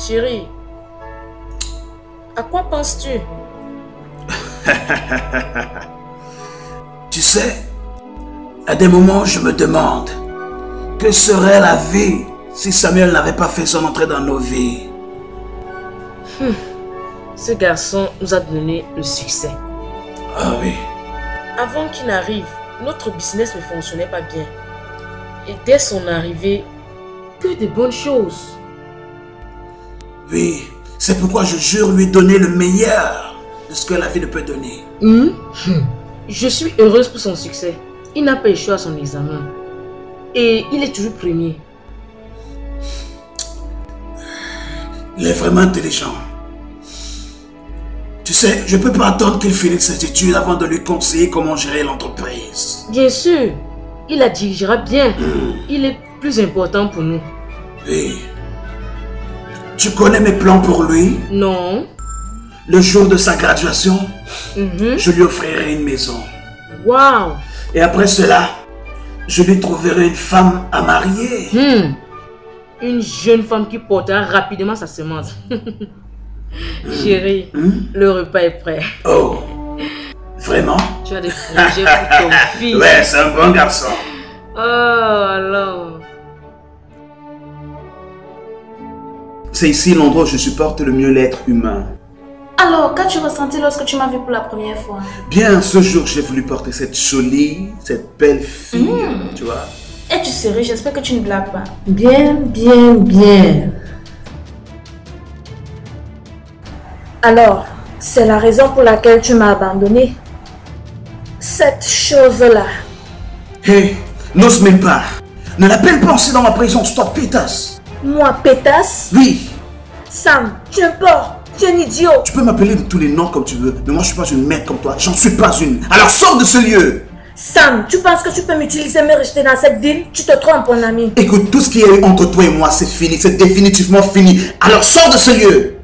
Chérie, à quoi penses-tu? Tu sais, à des moments, je me demande que serait la vie si Samuel n'avait pas fait son entrée dans nos vies. Ce garçon nous a donné le succès. Ah oui. Avant qu'il n'arrive, notre business ne fonctionnait pas bien. Et dès son arrivée, que de bonnes choses. Oui, c'est pourquoi je jure lui donner le meilleur de ce que la vie ne peut donner. Je suis heureuse pour son succès. Il n'a pas échoué à son examen. Et il est toujours premier. Il est vraiment intelligent. Tu sais, je ne peux pas attendre qu'il finisse ses études avant de lui conseiller comment gérer l'entreprise. Bien sûr, il la dirigera bien. Il est plus important pour nous. Oui. Tu connais mes plans pour lui? Non. Le jour de sa graduation, je lui offrirai une maison. Waouh! Et après cela, je lui trouverai une femme à marier. Une jeune femme qui portera rapidement sa semence. Chérie, le repas est prêt. Oh, vraiment? Tu as des projets pour ton fils. Ouais, c'est un bon garçon. Oh, alors. C'est ici l'endroit où je supporte le mieux l'être humain. Alors, qu'as-tu ressenti lorsque tu m'as vu pour la première fois? Bien, ce jour, j'ai voulu porter cette jolie, cette belle fille, tu vois. Es-tu sérieux? J'espère que tu ne blagues pas. Bien, bien, bien. Alors, c'est la raison pour laquelle tu m'as abandonné. Cette chose-là. Hé, n'ose même pas. Ne l'appelle pas, c'est dans ma présence, toi, pétasse. Moi, pétasse? Oui, Sam, tu es un porc. Tu es un idiot. Tu peux m'appeler de tous les noms comme tu veux, mais moi je suis pas une merde comme toi. J'en suis pas une. Alors sors de ce lieu. Sam, tu penses que tu peux m'utiliser et me rejeter dans cette ville? Tu te trompes, mon ami. Écoute, tout ce qu'il y a eu entre toi et moi, c'est fini. C'est définitivement fini. Alors sors de ce lieu.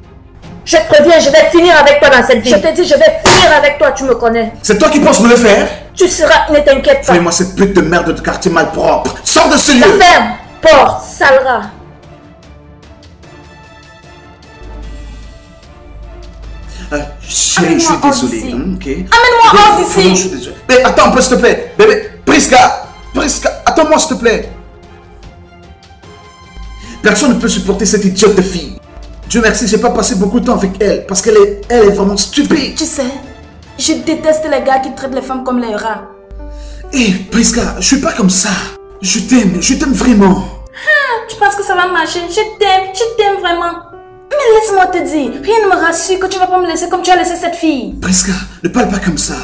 Je te préviens, je vais finir avec toi dans cette ville. Je te dis, je vais finir avec toi, tu me connais. C'est toi qui penses me le faire? Tu seras, ne t'inquiète pas. Fais-moi cette pute de merde de quartier malpropre. Sors de ce lieu. La ferme, porc, sale rat. Chérie, je suis désolé. Ok. Amène-moi hors d'ici. Je suis désolé. Mais attends un peu, s'il te plaît. Bébé, Priska, attends-moi, s'il te plaît. Personne ne peut supporter cette idiote de fille. Dieu merci, j'ai pas passé beaucoup de temps avec elle parce qu'elle est vraiment stupide. Tu sais, je déteste les gars qui traitent les femmes comme les rats. Hé, Priska, je suis pas comme ça. Je t'aime vraiment. Tu penses que ça va marcher? Je t'aime vraiment. Mais laisse-moi te dire, rien ne me rassure que tu vas pas me laisser comme tu as laissé cette fille. Priska, ne parle pas comme ça.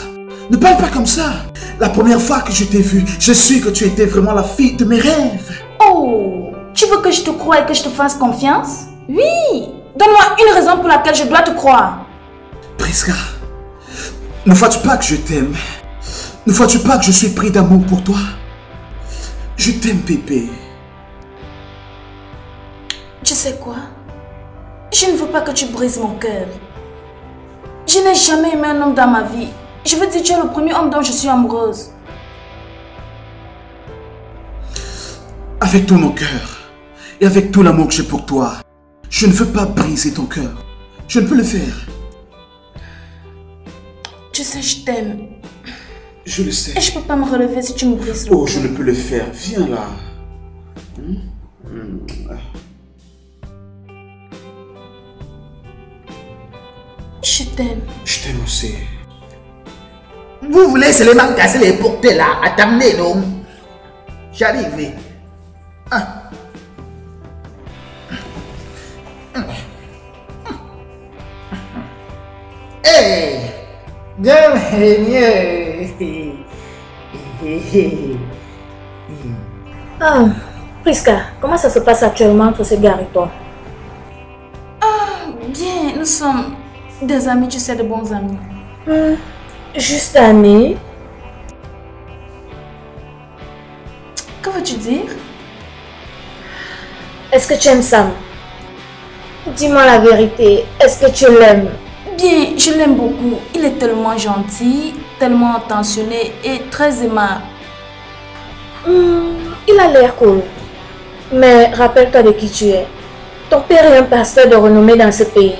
Ne parle pas comme ça. La première fois que je t'ai vue, je suis que tu étais vraiment la fille de mes rêves. Oh, tu veux que je te croie et que je te fasse confiance? Oui, donne-moi une raison pour laquelle je dois te croire. Priska, ne vois-tu pas que je t'aime? Ne vois-tu pas que je suis pris d'amour pour toi? Je t'aime, bébé. Tu sais quoi? Je ne veux pas que tu brises mon cœur. Je n'ai jamais aimé un homme dans ma vie. Je veux dire, tu es le premier homme dont je suis amoureuse. Avec tout mon cœur et avec tout l'amour que j'ai pour toi, je ne veux pas briser ton cœur. Je ne peux le faire. Tu sais, je t'aime. Je le sais. Et je peux pas me relever si tu me brises le Oh, cœur. je ne peux le faire. Viens là. Je t'aime. Je t'aime aussi. Vous voulez seulement casser les portes là, à t'amener, non? J'arrive. Ah. Hey! Bienvenue! Ah, Priska, comment ça se passe actuellement entre ce gars et toi? Bien, nous sommes des amis, tu sais, de bons amis. Juste amis. Que veux-tu dire? Est-ce que tu aimes Sam? Dis-moi la vérité, est-ce que tu l'aimes? Bien, je l'aime beaucoup. Il est tellement gentil, tellement attentionné et très aimable. Il a l'air cool. Mais rappelle-toi de qui tu es. Ton père est un pasteur de renommée dans ce pays.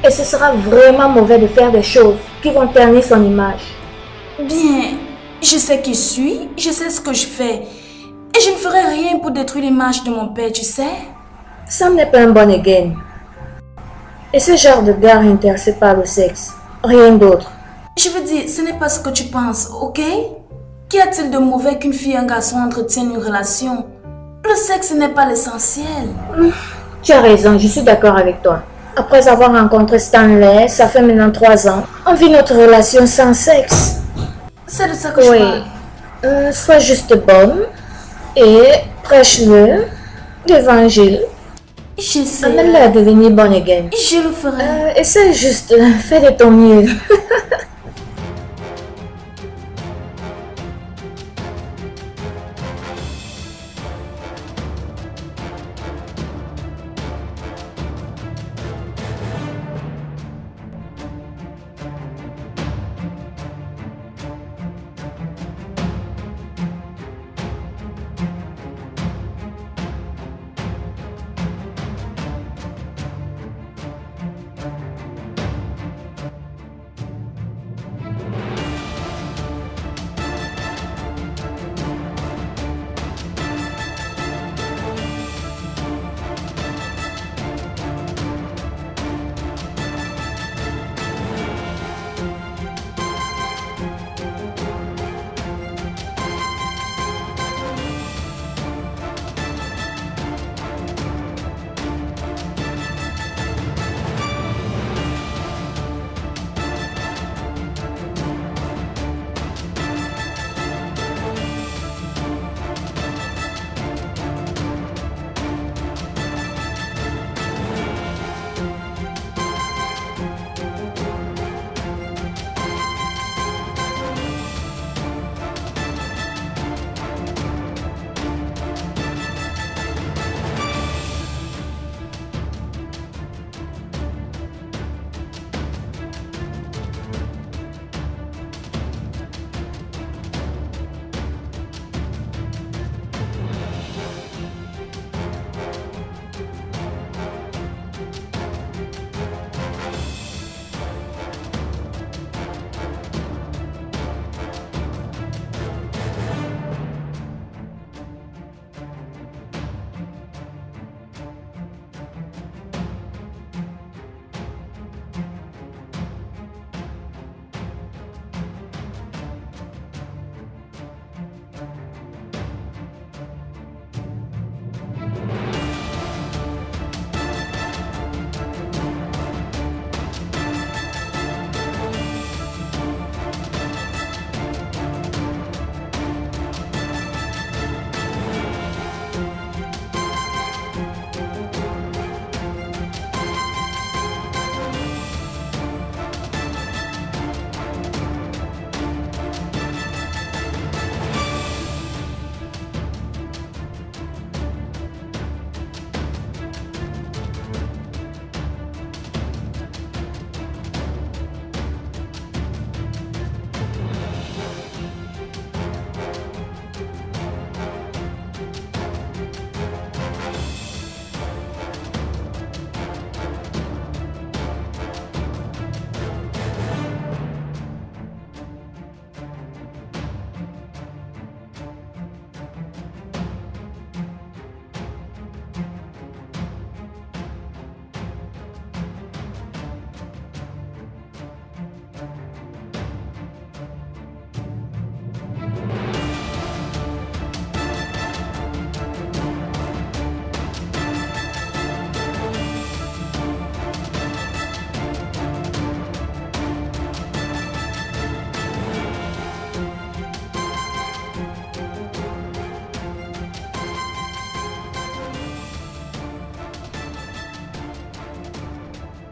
Et ce sera vraiment mauvais de faire des choses qui vont ternir son image. Bien, je sais qui je suis, je sais ce que je fais. Et je ne ferai rien pour détruire l'image de mon père, tu sais. Sam n'est pas un bon again. Et ce genre de gars est intéressé par le sexe. Rien d'autre. Je veux dire, ce n'est pas ce que tu penses, ok? Qu'y a-t-il de mauvais qu'une fille et un garçon entretiennent une relation? Le sexe n'est pas l'essentiel. Tu as raison, je suis d'accord avec toi. Après avoir rencontré Stanley, ça fait maintenant 3 ans, on vit notre relation sans sexe. C'est de ça que je parle. Sois juste bonne et prêche-le l'évangile. J'essaie. Amène-le à devenir bonne again. Je le ferai. Essaie juste, fais de ton mieux.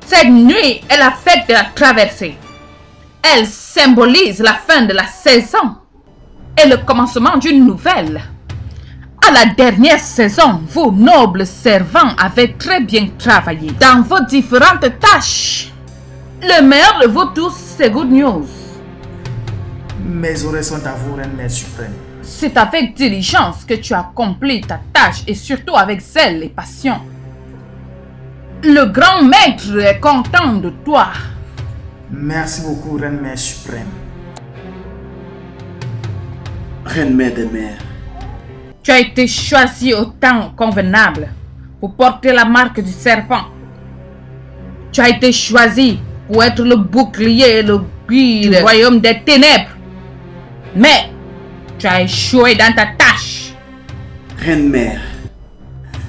Cette nuit est la fête de la traversée. Elle symbolise la fin de la saison et le commencement d'une nouvelle. À la dernière saison, vous, nobles servants, avez très bien travaillé dans vos différentes tâches. Le meilleur de vous tous, c'est Good News. Mes oreilles sont à vous, Reine Mère Suprême. C'est avec diligence que tu as accompli ta tâche et surtout avec zèle et passion. Le grand maître est content de toi. Merci beaucoup, Reine Mère Suprême. Reine Mère des Mers. Tu as été choisi au temps convenable pour porter la marque du serpent. Tu as été choisi pour être le bouclier et le guide du royaume des ténèbres. Mais tu as échoué dans ta tâche. Reine Mère,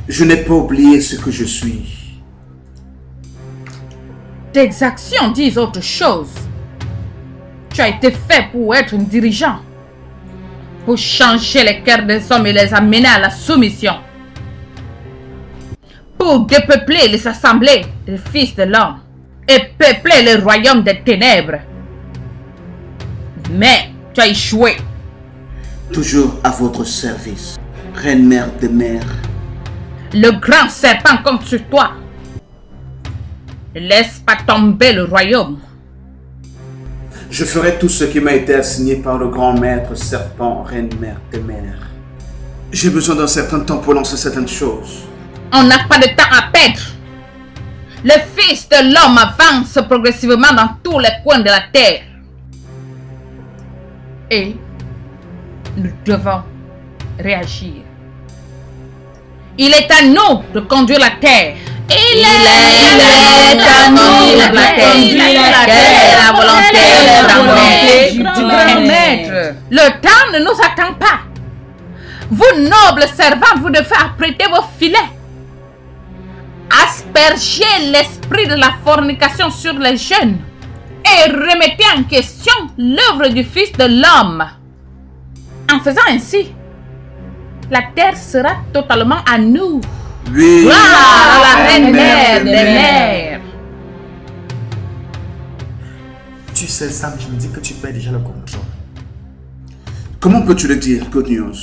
je n'ai pas oublié ce que je suis. Tes actions disent autre chose. Tu as été fait pour être un dirigeant, pour changer les cœurs des hommes et les amener à la soumission, pour dépeupler les assemblées des fils de l'homme et peupler le royaume des ténèbres. Mais tu as échoué. Toujours à votre service, Reine Mère des Mers. Le grand serpent compte sur toi. Ne laisse pas tomber le royaume. Je ferai tout ce qui m'a été assigné par le grand maître serpent, Reine Mère des Mers. J'ai besoin d'un certain temps pour lancer certaines choses. On n'a pas de temps à perdre. Le Fils de l'homme avance progressivement dans tous les coins de la terre. Et nous devons réagir. Il est à nous de conduire la terre. Il est à nous de conduire la terre, la volonté du grand maître. Le temps ne nous attend pas. Vous, nobles servants, vous devez apprêter vos filets. Asperger l'esprit de la fornication sur les jeunes et remettez en question l'œuvre du Fils de l'homme. En faisant ainsi, la terre sera totalement à nous. Oui. Gloire à la Reine Mère des Mers. Tu sais, Sam, je me dis que tu perds déjà le contrôle. Comment peux-tu le dire, Good News?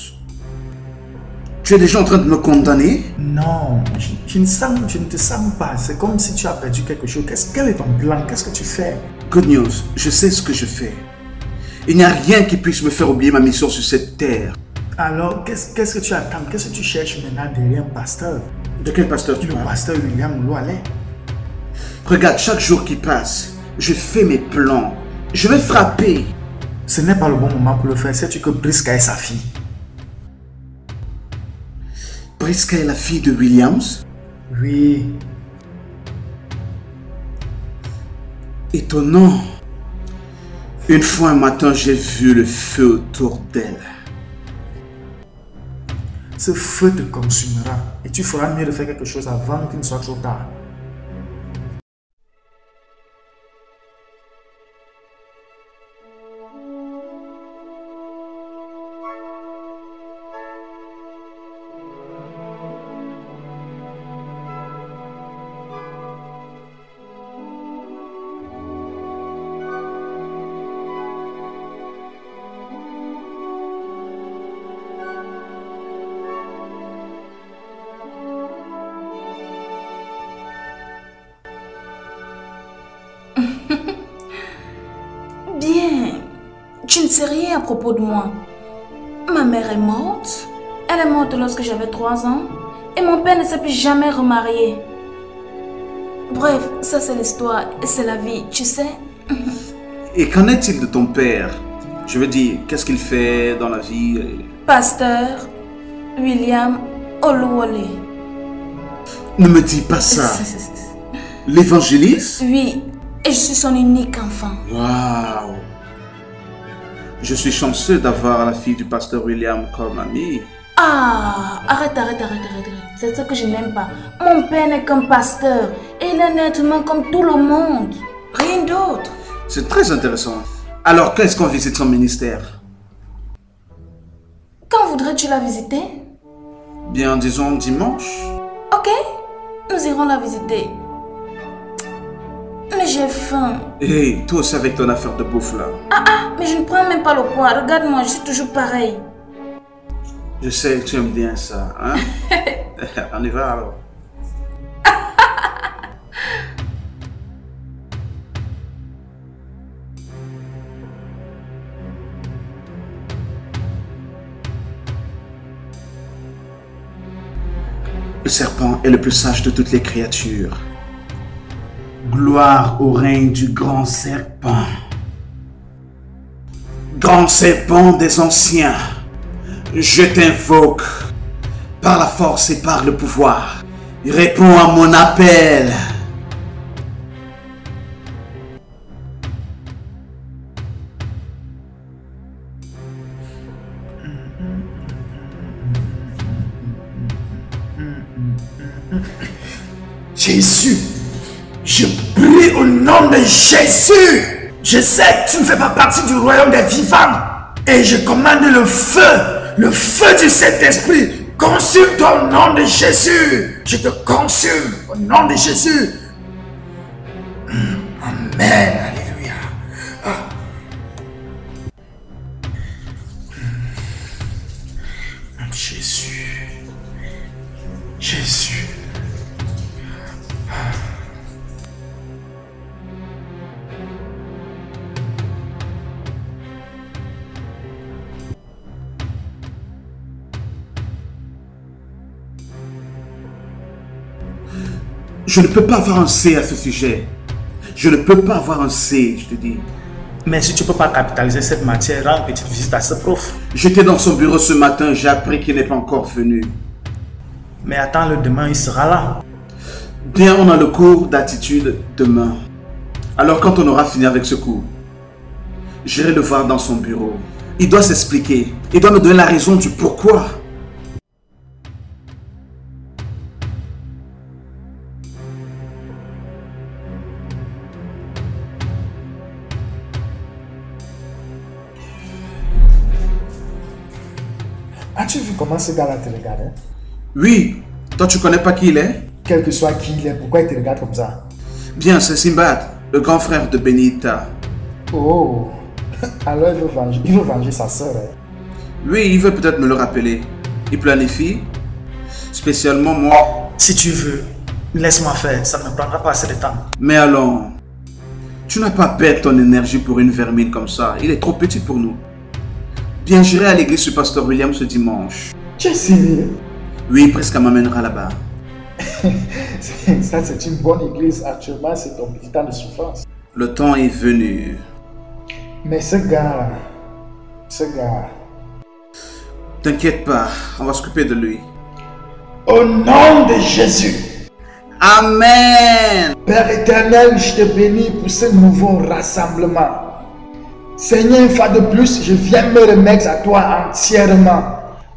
Tu es déjà en train de me condamner? Non, je ne te sens pas. C'est comme si tu as perdu quelque chose. Quel est ton plan? Qu'est-ce que tu fais? Good News, je sais ce que je fais. Il n'y a rien qui puisse me faire oublier ma mission sur cette terre. Alors, qu'est-ce que tu attends? Qu'est-ce que tu cherches maintenant derrière un pasteur? De quel pasteur tu Le parles? pasteur William Loualet. Regarde, chaque jour qui passe, je fais mes plans. Je vais frapper. Ce n'est pas le bon moment pour le faire. Sais-tu que Briska est sa fille? Briska est la fille de Williams? Oui. Étonnant. Une fois un matin, j'ai vu le feu autour d'elle. Ce feu te consumera et tu feras mieux de faire quelque chose avant qu'il ne soit trop tard. Bien, tu ne sais rien à propos de moi. Ma mère est morte. Elle est morte lorsque j'avais 3 ans. Et mon père ne s'est plus jamais remarié. Bref, ça c'est l'histoire et c'est la vie, tu sais. Et qu'en est-il de ton père? Je veux dire, qu'est-ce qu'il fait dans la vie? Pasteur William Oluwole. Ne me dis pas ça. L'évangéliste? Oui, et je suis son unique enfant. Waouh! Je suis chanceux d'avoir la fille du pasteur William comme amie. Ah, arrête. C'est ce que je n'aime pas. Mon père n'est qu'un pasteur et il est nettement comme tout le monde. Rien d'autre. C'est très intéressant. Alors, qu'est-ce qu'on visite son ministère? Quand voudrais-tu la visiter? Bien, disons dimanche. Ok, nous irons la visiter. Mais j'ai faim. Hé, toi aussi avec ton affaire de bouffe là. Mais je ne prends même pas le poids. Regarde-moi, je suis toujours pareil. Je sais que tu aimes bien ça, hein? On y va alors. Le serpent est le plus sage de toutes les créatures. Gloire au règne du grand serpent. Grand serpent des anciens, je t'invoque par la force et par le pouvoir. Réponds à mon appel. Jésus, je prie au nom de Jésus. Je sais que tu ne fais pas partie du royaume des vivants. Et je commande le feu du Saint-Esprit. Consume toi au nom de Jésus. Je te consume au nom de Jésus. Amen. Alléluia. Jésus. Jésus. Je ne peux pas avoir un C à ce sujet. Je ne peux pas avoir un C, je te dis. Mais si tu ne peux pas capitaliser cette matière, rends une petite visite à ce prof. J'étais dans son bureau ce matin, j'ai appris qu'il n'est pas encore venu. Mais attends-le demain, il sera là. Bien, on a le cours d'attitude demain. Alors quand on aura fini avec ce cours, j'irai le voir dans son bureau. Il doit s'expliquer. Il doit me donner la raison du pourquoi. As-tu vu comment ce gars-là te regarde, hein? Oui, toi tu connais pas qui il est? Quel que soit qui il est, pourquoi il te regarde comme ça? Bien, c'est Simbad, le grand frère de Benita. Oh, alors il veut venger sa sœur, hein? Oui, il veut peut-être me le rappeler. Il planifie, spécialement moi. Si tu veux, laisse-moi faire, ça ne me prendra pas assez de temps. Mais allons, tu n'as pas perdre ton énergie pour une vermine comme ça. Il est trop petit pour nous. Bien, j'irai à l'église du pasteur William ce dimanche. Tu es sérieux? Oui, presque elle m'amènera là-bas. Ça, c'est une bonne église. Actuellement, c'est ton petit temps de souffrance. Le temps est venu. Mais ce gars... T'inquiète pas, on va s'occuper de lui. Au nom de Jésus. Amen. Père éternel, je te bénis pour ce nouveau rassemblement. Seigneur, une fois de plus, je viens me remettre à toi entièrement.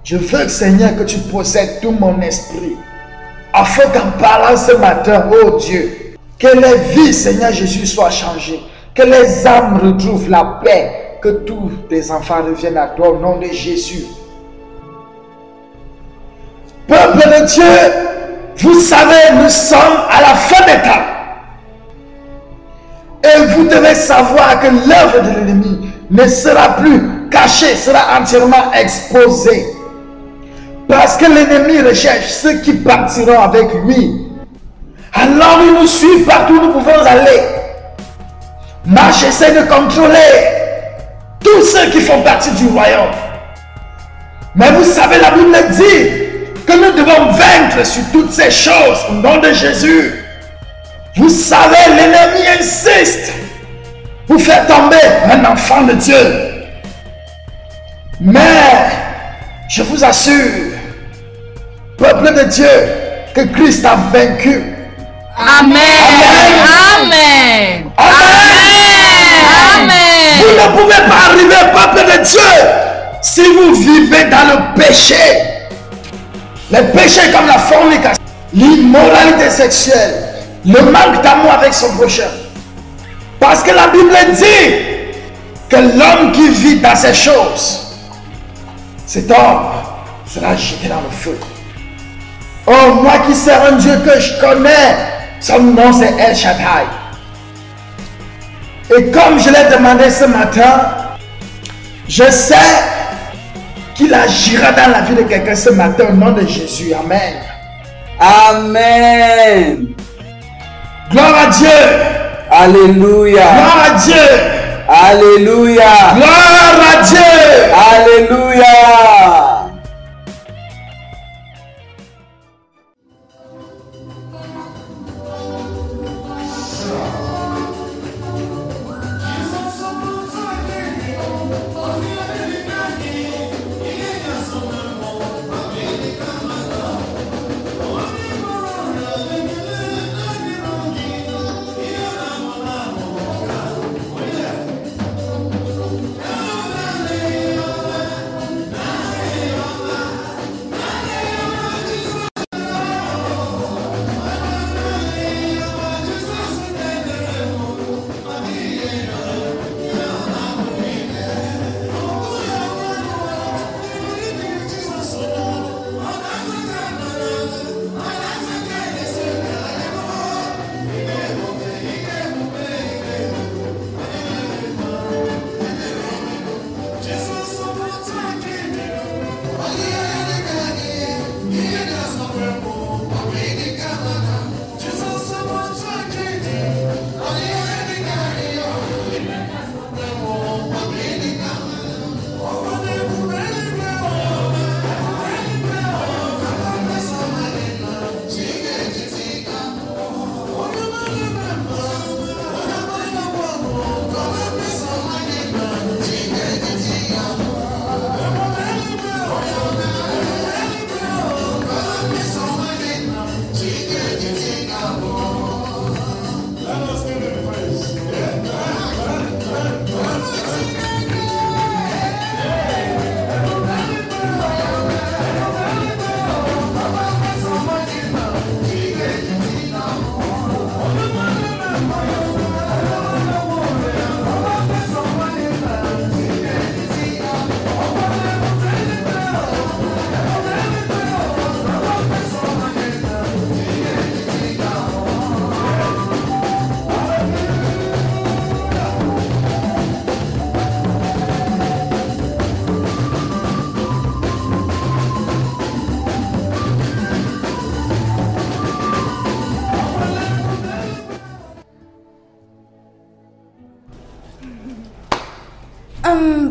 Je veux, Seigneur, que tu possèdes tout mon esprit. Afin qu'en parlant ce matin, oh Dieu, que les vies, Seigneur Jésus, soient changées. Que les âmes retrouvent la paix. Que tous tes enfants reviennent à toi au nom de Jésus. Peuple de Dieu, vous savez, nous sommes à la fin des temps. Et vous devez savoir que l'œuvre de l'ennemi ne sera plus cachée, sera entièrement exposée. Parce que l'ennemi recherche ceux qui partiront avec lui. Alors il nous suit partout où nous pouvons aller. Marche essaie de contrôler tous ceux qui font partie du royaume. Mais vous savez, la Bible dit que nous devons vaincre sur toutes ces choses au nom de Jésus. Vous savez, l'ennemi insiste pour faire tomber un enfant de Dieu. Mais, je vous assure, peuple de Dieu, que Christ a vaincu. Amen. Amen. Amen. Amen. Vous ne pouvez pas arriver, peuple de Dieu, si vous vivez dans le péché. Les péchés comme la fornication, l'immoralité sexuelle, le manque d'amour avec son prochain. Parce que la Bible dit que l'homme qui vit dans ces choses, cet homme sera jeté dans le feu. Oh, moi qui sers un Dieu que je connais, son nom c'est El Shaddai. Et comme je l'ai demandé ce matin, je sais qu'il agira dans la vie de quelqu'un ce matin au nom de Jésus. Amen. Amen. Gloire à Dieu. Alléluia. Gloire à Dieu. Alléluia. Gloire à Dieu. Alléluia.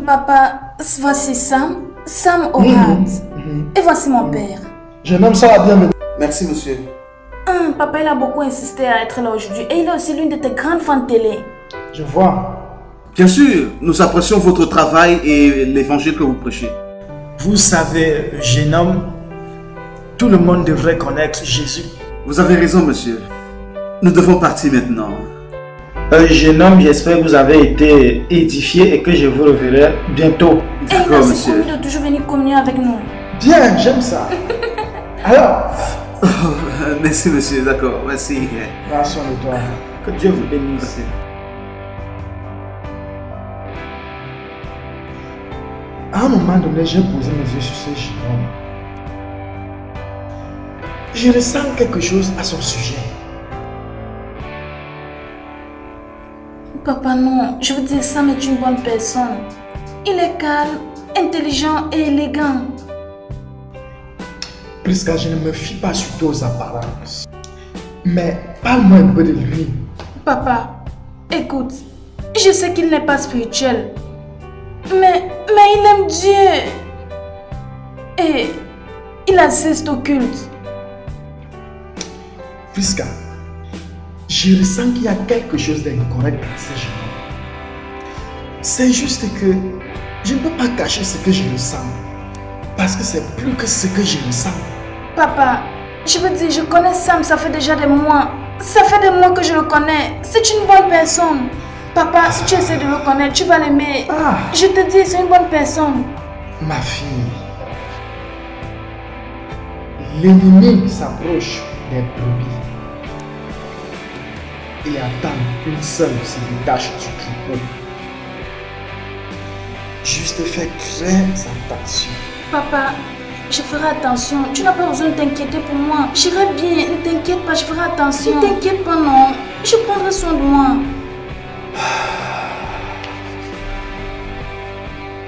Papa, voici Sam O'Hart. Et voici mon père. Jeune homme, ça va bien. Merci, monsieur. Papa, il a beaucoup insisté à être là aujourd'hui. Et il est aussi l'une de tes grandes fans de télé. Je vois. Bien sûr, nous apprécions votre travail et l'évangile que vous prêchez. Vous savez, jeune homme, tout le monde devrait connaître Jésus. Vous avez raison, monsieur. Nous devons partir maintenant. Jeune homme, j'espère que vous avez été édifié et que je vous reverrai bientôt. D'accord, monsieur. Merci de toujours venir communier avec nous. Bien, j'aime ça. Alors, merci, monsieur. D'accord, merci. prends soin de toi. Que Dieu vous bénisse. À un moment donné, j'ai posé mes yeux sur ce jeune homme. Je ressens quelque chose à son sujet. Papa, non. Je veux dire, Sam est une bonne personne. Il est calme, intelligent et élégant. Prisca, je ne me fie pas surtout aux apparences. Mais parle-moi un peu de lui. Papa, écoute, je sais qu'il n'est pas spirituel. Mais il aime Dieu. Et il assiste au culte. Prisca, je ressens qu'il y a quelque chose d'incorrect dans ce jeune homme. C'est juste que je ne peux pas cacher ce que je ressens. Parce que c'est plus que ce que je ressens. Papa, je veux dire, je connais Sam, ça fait déjà des mois. Ça fait des mois que je le connais. C'est une bonne personne. Papa, si tu essaies de le connaître, tu vas l'aimer. Je te dis, c'est une bonne personne. Ma fille, l'ennemi s'approche des brebis et attend qu'une seule se détache du troupeau. Juste fais très attention. Papa, je ferai attention. Tu n'as pas besoin de t'inquiéter pour moi. J'irai bien, ne t'inquiète pas, je ferai attention. Ne t'inquiète pas, non. Je prendrai soin de moi.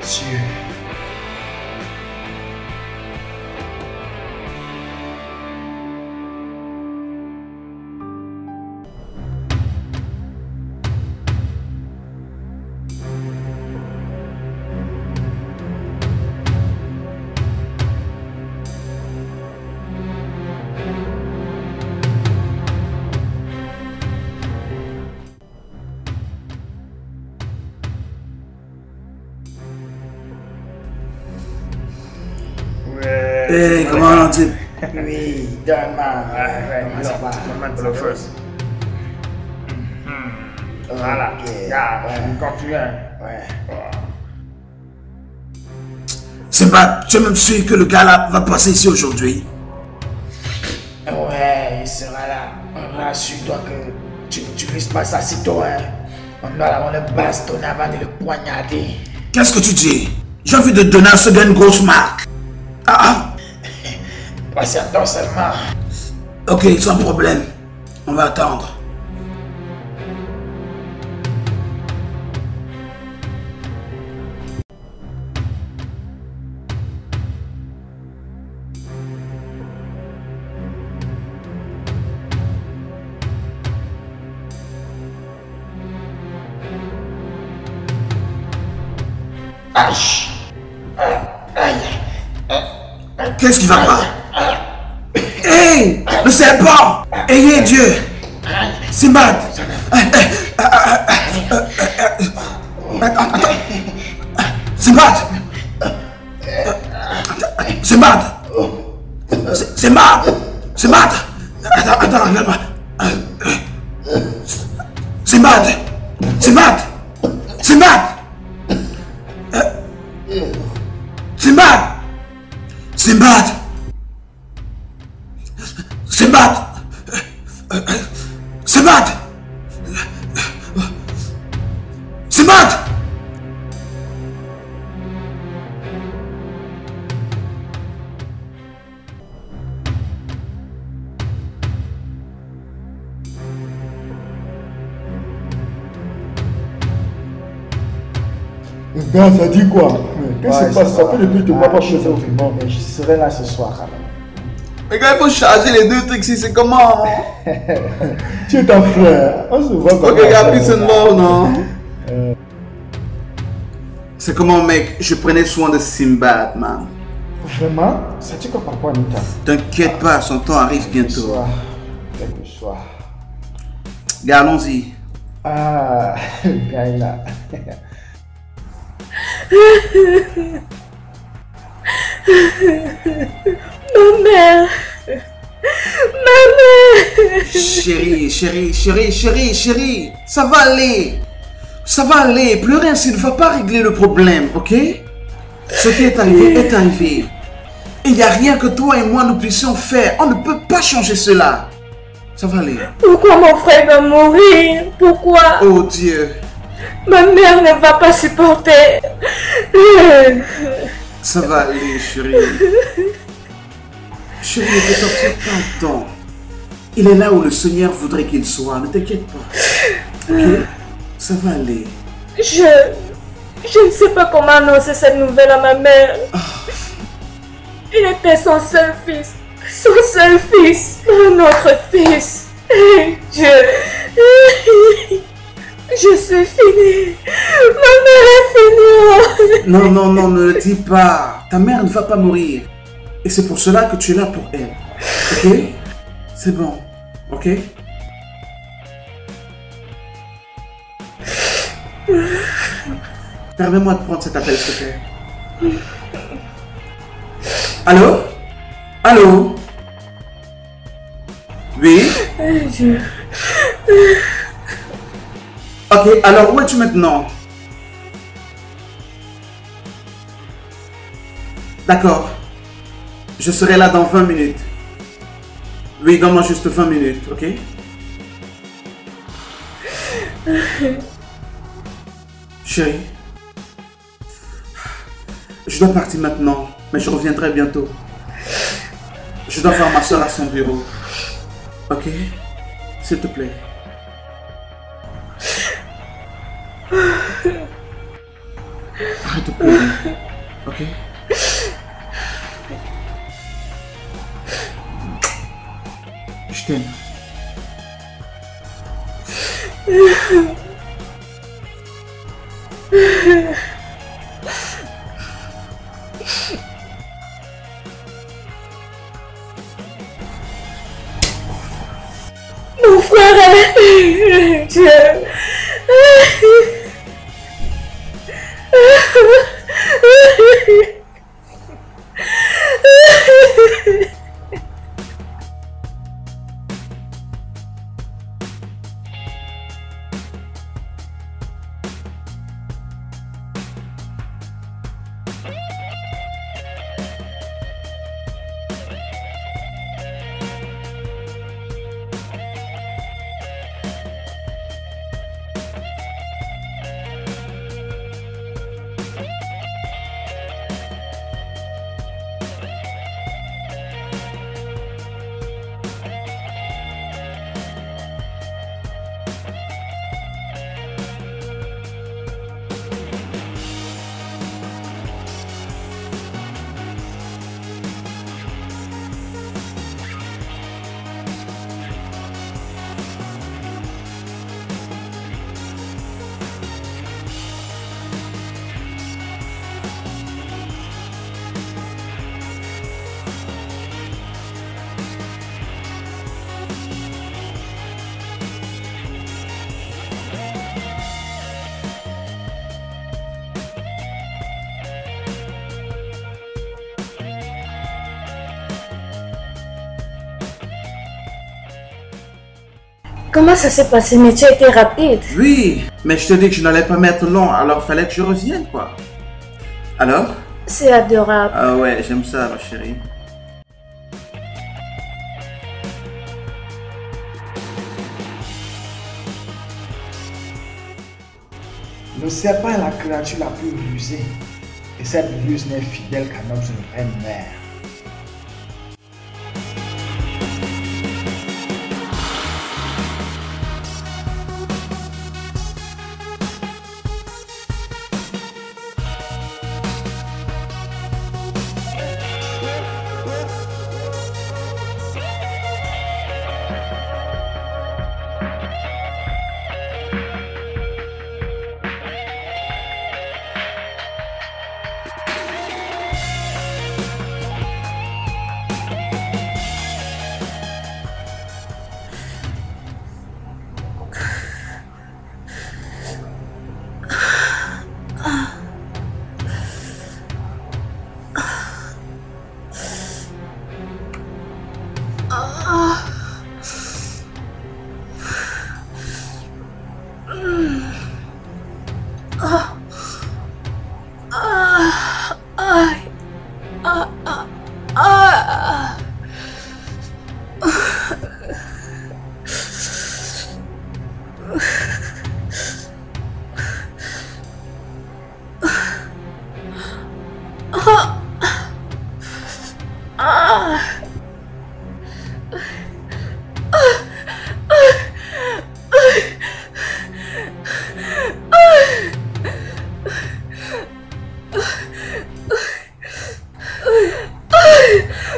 Dieu. Hey, comment on dit? Oui, donne-moi. Donne-moi pour le first. Voilà. Continue. Ouais. C'est pas, tu es même sûr que le gars là va passer ici aujourd'hui? Ouais, il sera là. Rassure-toi que tu risques pas ça si tôt, hein. On doit l'avoir le bastonner avant de le poignarder. Qu'est-ce que tu dis? J'ai envie de donner à ce gars une grosse marque. Ah! Patiente seulement. Ok, sans problème. On va attendre. Qu'est-ce qui va pas? Hey! Le serpent! Ayez Dieu! Simbad! Simbad! Simbad! Simbad! Simbad! Attends, regarde-moi. Simbad! Simbad! Simbad! Simbad! Simbad! Simbad! Simbad! Simbad! Le gars, ça dit quoi? Qu'est-ce qui se passe? Ça fait depuis que tu m'as pas fait ça. Mais je serai là ce soir. Alors. Mais gars, il faut charger les deux trucs ici, c'est comment? Tu es ta frère. On se voit Ok, gars, peace and love, non? C'est comment, mec? Je prenais soin de Simbad, man. Vraiment? Ça dit quoi par rapport à Anita? T'inquiète pas, son temps arrive bientôt. Quelque soir. Gars, allons-y. Ah, le gars est là. Ma mère. Chérie, ça va aller. Ça va aller. Pleurer ainsi ne va pas régler le problème, ok? Ce qui est arrivé est arrivé. Il n'y a rien que toi et moi nous puissions faire. On ne peut pas changer cela. Ça va aller. Pourquoi mon frère va mourir? Pourquoi? Oh Dieu. Ma mère ne va pas supporter. Ça va aller, chérie. Chérie, il peut sortir tant de temps. Il est là où le Seigneur voudrait qu'il soit. Ne t'inquiète pas. Ok? Ça va aller. Je ne sais pas comment annoncer cette nouvelle à ma mère. Il était son seul fils. Son seul fils. Notre fils. Dieu. Je suis finie. Ma mère est finie. Non, ne le dis pas. Ta mère ne va pas mourir. Et c'est pour cela que tu es là pour elle. Ok? C'est bon. Ok? Permets-moi de prendre cet appel, s'il te plaît. Allô? Allô? Oui? Ok, alors où es-tu maintenant? D'accord. Je serai là dans 20 minutes. Oui, donne-moi juste 20 minutes, ok? Chérie. Je dois partir maintenant, mais je reviendrai bientôt. Je dois faire ma soeur à son bureau. Ok? S'il te plaît. Arrête de pleurer, ok? Je t'aime. Mon frère, Dieu. Comment ça s'est passé? Mais tu as été rapide. Oui, mais je te dis que je n'allais pas mettre long, alors fallait que je revienne, quoi. Alors? C'est adorable. Ah ouais, j'aime ça, ma chérie. Le serpent est la créature la plus rusée. Et cette ruse n'est fidèle qu'à notre vraie mère.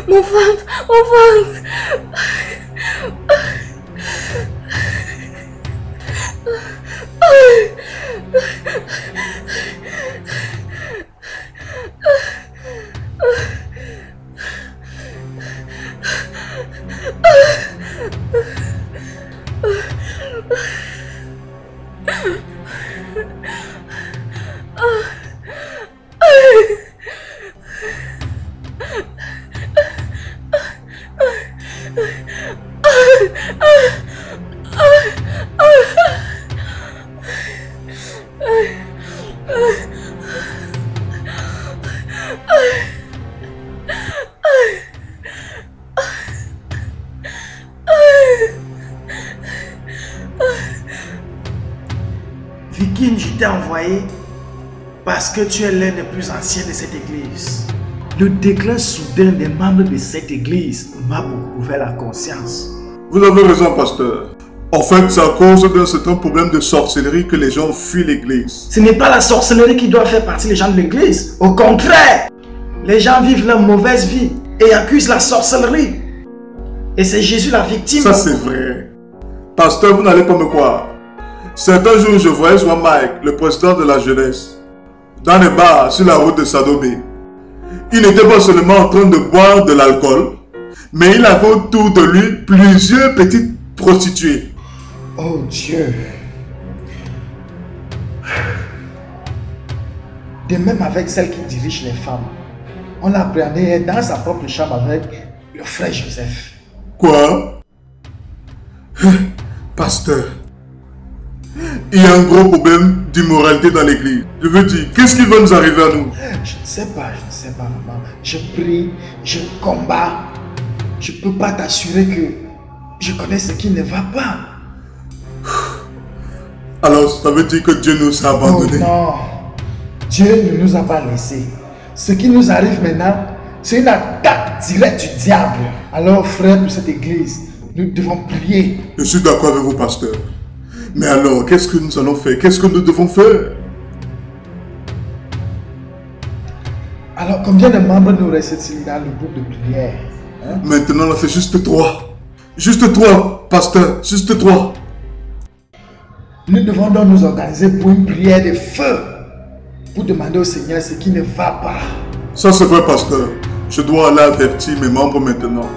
Mon ventre, mon ventre. Viking, je t'ai envoyé parce que tu es l'un des plus anciens de cette église. Le déclin soudain des membres de cette église m'a beaucoup ouvert la conscience. Vous avez raison, pasteur. En fait, c'est à cause d'un certain problème de sorcellerie que les gens fuient l'église. Ce n'est pas la sorcellerie qui doit faire partie des gens de l'église. Au contraire, les gens vivent leur mauvaise vie et accusent la sorcellerie. Et c'est Jésus la victime. Ça, c'est vrai. Pasteur, vous n'allez pas me croire. Certains jours, je voyais soit Mike, le président de la jeunesse, dans les bars sur la route de Sadomé. Il n'était pas seulement en train de boire de l'alcool, mais il avait autour de lui plusieurs petites prostituées. Oh Dieu. De même avec celle qui dirige les femmes. On l'a appréhendé dans sa propre chambre avec le frère Joseph. Quoi? Pasteur, il y a un gros problème d'immoralité dans l'église. Je veux dire, qu'est-ce qui va nous arriver à nous? Je ne sais pas, maman. Je prie, je combats. Je ne peux pas t'assurer que je connais ce qui ne va pas. Alors, ça veut dire que Dieu nous a abandonnés. Oh non, Dieu ne nous a pas laissés. Ce qui nous arrive maintenant, c'est une attaque directe du diable. Alors, frère, pour cette église, nous devons prier. Je suis d'accord avec vous, pasteur. Mais alors, qu'est-ce que nous allons faire? Qu'est-ce que nous devons faire? Alors, combien de membres nous restent-il dans le groupe de prière? Hein? Maintenant, on fait juste 3. Juste 3, pasteur. Juste 3. Nous devons donc nous organiser pour une prière de feu. Pour demander au Seigneur ce qui ne va pas. Ça, c'est vrai, pasteur. Je dois aller avertir mes membres maintenant.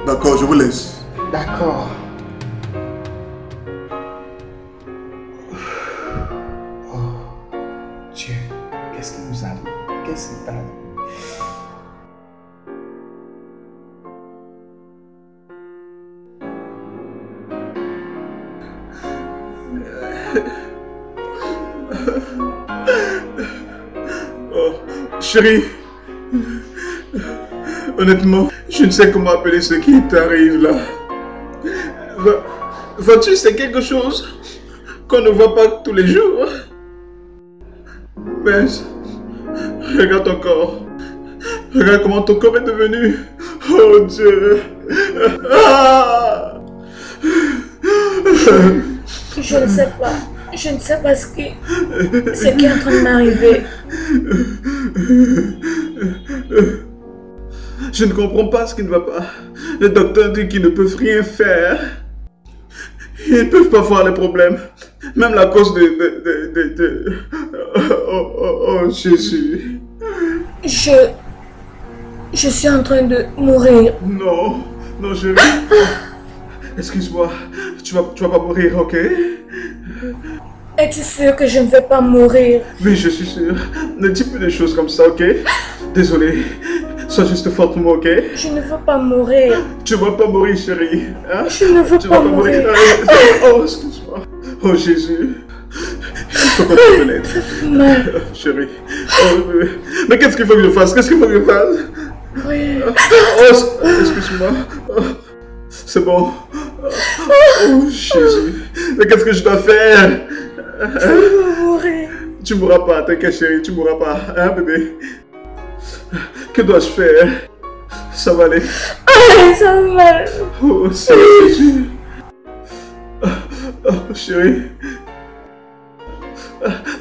D'accord, je vous laisse. D'accord. Oh, Dieu, qu'est-ce qui nous arrive? Qu'est-ce qui t'arrive? Oh, chérie, honnêtement, je ne sais comment appeler ce qui t'arrive là. Vois-tu, c'est quelque chose qu'on ne voit pas tous les jours. Mais regarde ton corps. Regarde comment ton corps est devenu. Oh Dieu. Ah! Je ne sais pas. Je ne sais pas ce qui est en train de m'arriver. Je ne comprends pas ce qui ne va pas. Le docteur dit qu'ils ne peuvent rien faire. Ils ne peuvent pas voir les problèmes. Même la cause de... Oh Jésus. Je suis en train de mourir. Non, chérie. Excuse-moi. Tu vas pas mourir, ok? Es-tu sûr que je ne vais pas mourir? Oui, je suis sûr. Ne dis plus des choses comme ça, ok? Désolé. Sois juste forte pour moi, ok? Je ne veux pas mourir. Tu ne vas pas mourir, chérie. Hein? Je ne veux pas mourir. Oh, excuse-moi. Oh, Jésus. Il faut qu'on te connaisse. Chérie. Oh, bébé. Mais qu'est-ce qu'il faut que je fasse? Qu'est-ce qu'il faut que je fasse? Oui. Oh, excuse-moi. Oh, c'est bon. Oh, Jésus. Mais qu'est-ce que je dois faire? Je veux mourir. Tu mourras pas, t'inquiète chérie, tu mourras pas, hein bébé? Que dois-je faire? Ça va aller. Aïe, ça va mal. Oh, c'est Jésus. Oh, chérie.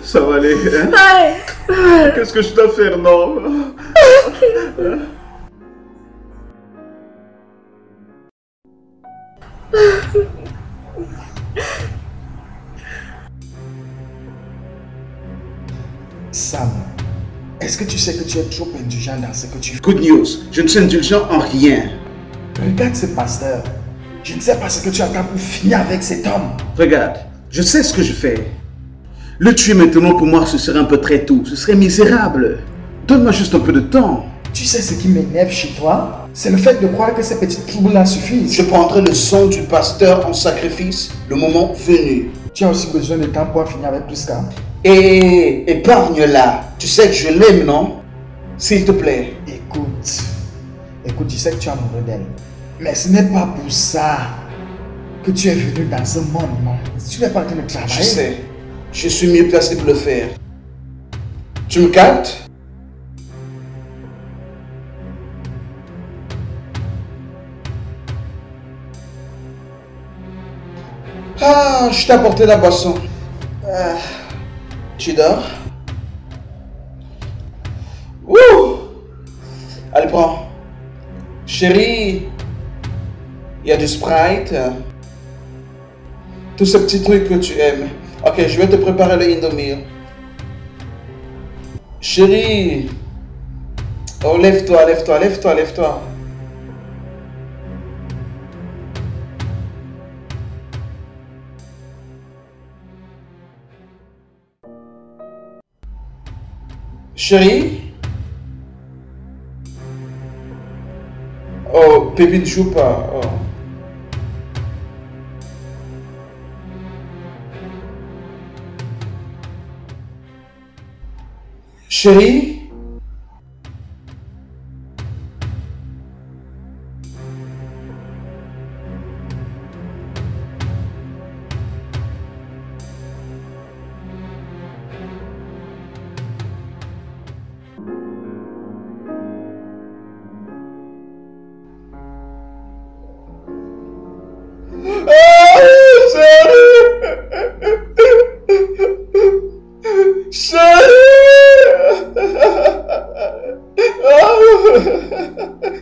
Ça va aller, hein? Aïe. Qu'est-ce que je dois faire, non? Sam, est-ce que tu sais que tu es trop indulgent dans ce que tu fais? Good news, je ne suis indulgent en rien. Regarde ce pasteur. Je ne sais pas ce que tu attends pour finir avec cet homme. Regarde, je sais ce que je fais. Le tuer maintenant pour moi, ce serait un peu très tôt. Ce serait misérable. Donne-moi juste un peu de temps. Tu sais ce qui m'énerve chez toi? C'est le fait de croire que ces petits troubles-là suffisent. Je prendrai le sang du pasteur en sacrifice le moment venu. Tu as aussi besoin de temps pour en finir avec Prisca. Et épargne-la. Tu sais que je l'aime, non? S'il te plaît. Écoute, tu sais que tu es amoureux d'elle. Mais ce n'est pas pour ça que tu es venu dans ce monde, non? Tu n'es pas en train de travailler. Je sais. Je suis mieux placé pour le faire. Tu me captes? Ah, je t'ai apporté la boisson. Tu dors? Ouh! Allez, prends. Chérie, il y a du Sprite. Tous ces petits trucs que tu aimes. Ok, je vais te préparer le Indomie. Chérie. Oh, lève-toi, lève-toi, lève-toi, lève-toi. Chérie? Oh, Pépé ne joue pas. Oh. Chérie?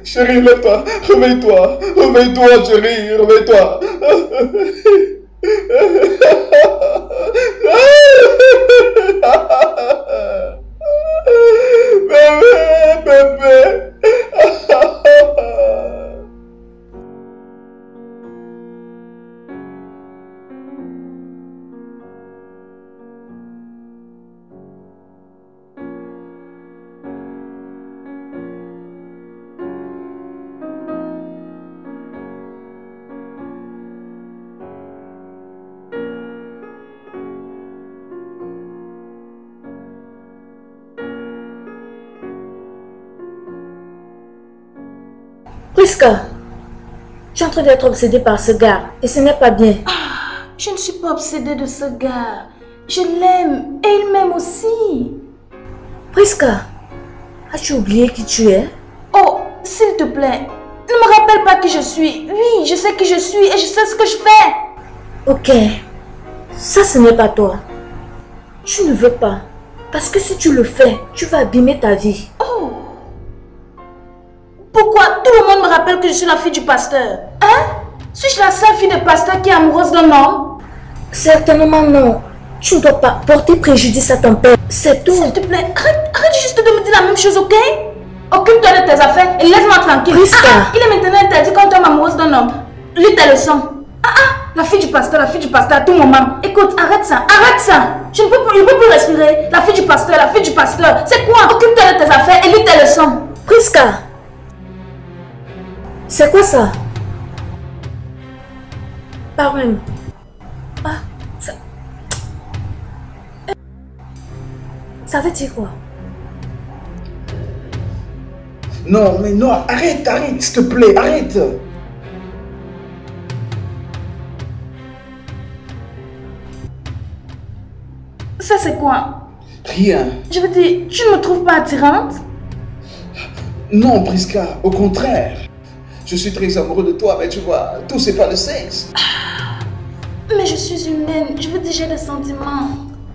Chérie, lève-toi, réveille-toi, réveille-toi, chérie, réveille-toi. Bébé, bébé. Priska, tu es en train d'être obsédée par ce gars et ce n'est pas bien. Je ne suis pas obsédée de ce gars. Je l'aime et il m'aime aussi. Priska, as-tu oublié qui tu es? Oh, s'il te plaît, ne me rappelle pas qui je suis. Oui, je sais qui je suis et je sais ce que je fais. Ok, ça ce n'est pas toi. Tu ne veux pas. Parce que si tu le fais, tu vas abîmer ta vie. Oh. Pourquoi tout le monde me rappelle que je suis la fille du pasteur? Hein? Suis-je la seule fille de pasteur qui est amoureuse d'un homme? Certainement non. Tu ne dois pas porter préjudice à ton père. C'est tout. S'il te plaît, arrête juste de me dire la même chose, ok? Occupe-toi de tes affaires et laisse-moi tranquille. Priska. Il est maintenant interdit quand tu es amoureuse d'un homme. Lis tes leçons. La fille du pasteur à tout moment. Écoute, arrête ça, arrête ça. Je ne peux plus respirer. La fille du pasteur. C'est quoi? Occupe-toi de tes affaires et lis tes leçons. Priska. C'est quoi ça? Parle-moi. Ça veut dire quoi? Non, mais non, arrête, s'il te plaît, arrête. Ça c'est quoi? Rien. Je veux dire, tu ne me trouves pas attirante? Non, Priska, au contraire. Je suis très amoureux de toi, mais tu vois, tout c'est pas le sexe. Mais je suis humaine, je veux dire, j'ai des sentiments.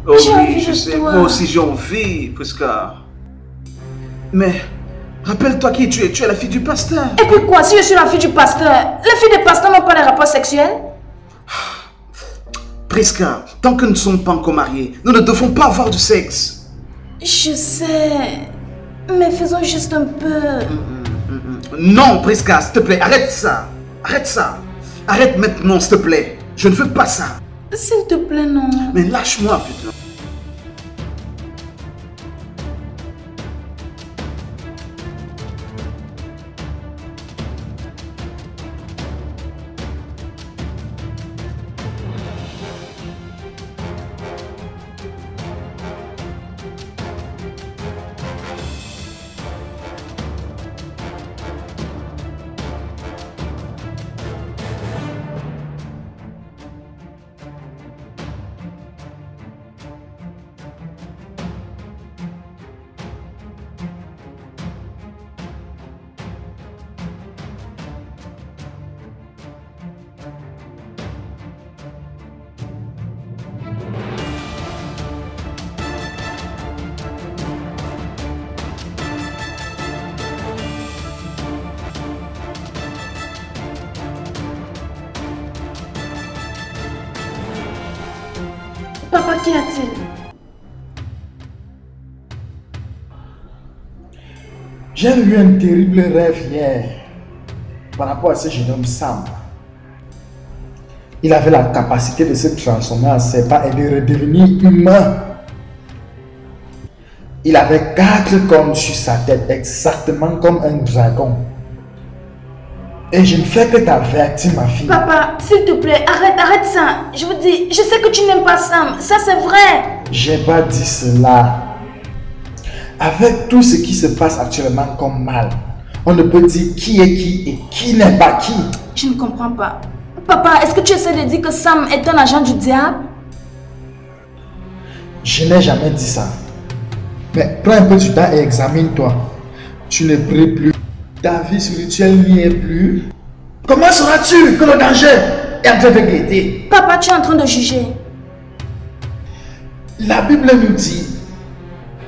Oh j'ai oui, envie je de sais, toi. moi aussi j'ai envie, Priska. Mais, rappelle-toi qui tu es la fille du pasteur. Et puis quoi, si je suis la fille du pasteur, les filles des pasteurs n'ont pas de rapports sexuels? Priska, tant que nous ne sommes pas encore mariés, nous ne devons pas avoir du sexe. Je sais, mais faisons juste un peu. Non, Priska, s'il te plaît, arrête ça. Arrête ça. Arrête maintenant, s'il te plaît. Je ne veux pas ça. S'il te plaît, non. Mais lâche-moi, putain. Papa, qu'y a-t-il? J'ai eu un terrible rêve hier par rapport à ce jeune homme Sam. Il avait la capacité de se transformer en serpent et de redevenir humain. Il avait 4 cornes sur sa tête, exactement comme un dragon. Et je ne fais que t'avertir, ma fille. Papa, s'il te plaît, arrête ça. Je vous dis, je sais que tu n'aimes pas Sam, ça c'est vrai. J'ai pas dit cela. Avec tout ce qui se passe actuellement comme mal, on ne peut dire qui est qui et qui n'est pas qui. Je ne comprends pas. Papa, est-ce que tu essaies de dire que Sam est un agent du diable? Je n'ai jamais dit ça. Mais prends un peu du temps et examine-toi. Tu ne pries plus. Ta vie spirituelle n'y est plus. Comment sauras-tu que le danger est en train de guetter? Papa, tu es en train de juger. La Bible nous dit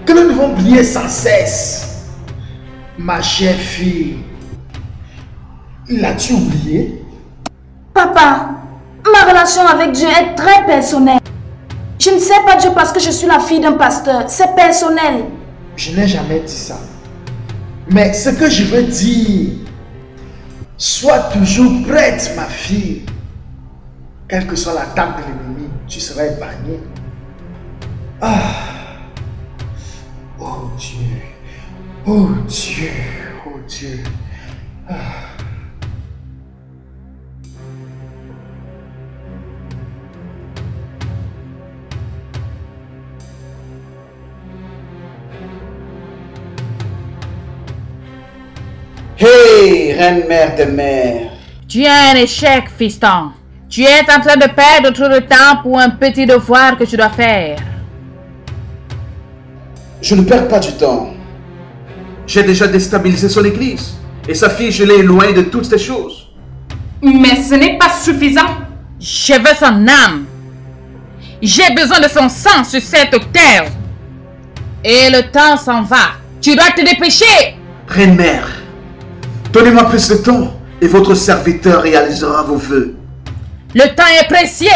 que nous devons prier sans cesse. Ma chère fille, l'as-tu oublié? Papa, ma relation avec Dieu est très personnelle. Je ne sais pas Dieu parce que je suis la fille d'un pasteur. C'est personnel. Je n'ai jamais dit ça. Mais ce que je veux dire, sois toujours prête, ma fille. Quelle que soit l'attaque de l'ennemi, tu seras épargnée. Ah! Oh Dieu! Oh Dieu! Oh Dieu! Ah. Hey, reine mère de mer. Tu es un échec, fiston. Tu es en train de perdre trop de temps pour un petit devoir que tu dois faire. Je ne perds pas du temps. J'ai déjà déstabilisé son église. Et sa fille, je l'ai éloignée de toutes ces choses. Mais ce n'est pas suffisant. Je veux son âme. J'ai besoin de son sang sur cette terre. Et le temps s'en va. Tu dois te dépêcher. Reine mère, donnez-moi plus de temps et votre serviteur réalisera vos vœux. Le temps est précieux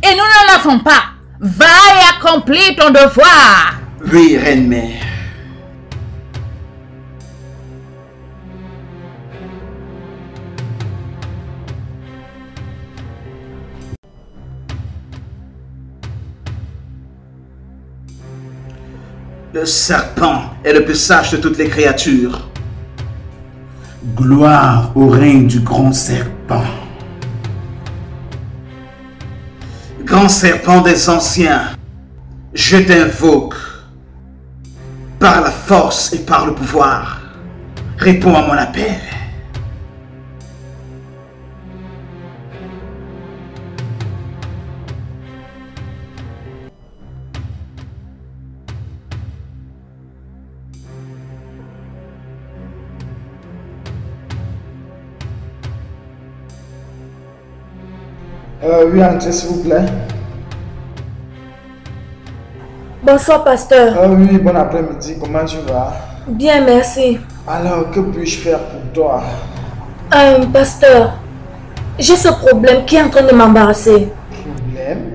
et nous n'en avons pas. Va et accomplis ton devoir. Oui, reine mère. Le serpent est le plus sage de toutes les créatures. Gloire au règne du grand serpent. Grand serpent des anciens, je t'invoque. Par la force et par le pouvoir, réponds à mon appel. Oui, entrez s'il vous plaît. Bonsoir, pasteur. Oui, bon après-midi, comment tu vas? Bien, merci. Alors, que puis-je faire pour toi? Pasteur, j'ai ce problème qui est en train de m'embarrasser. Problème?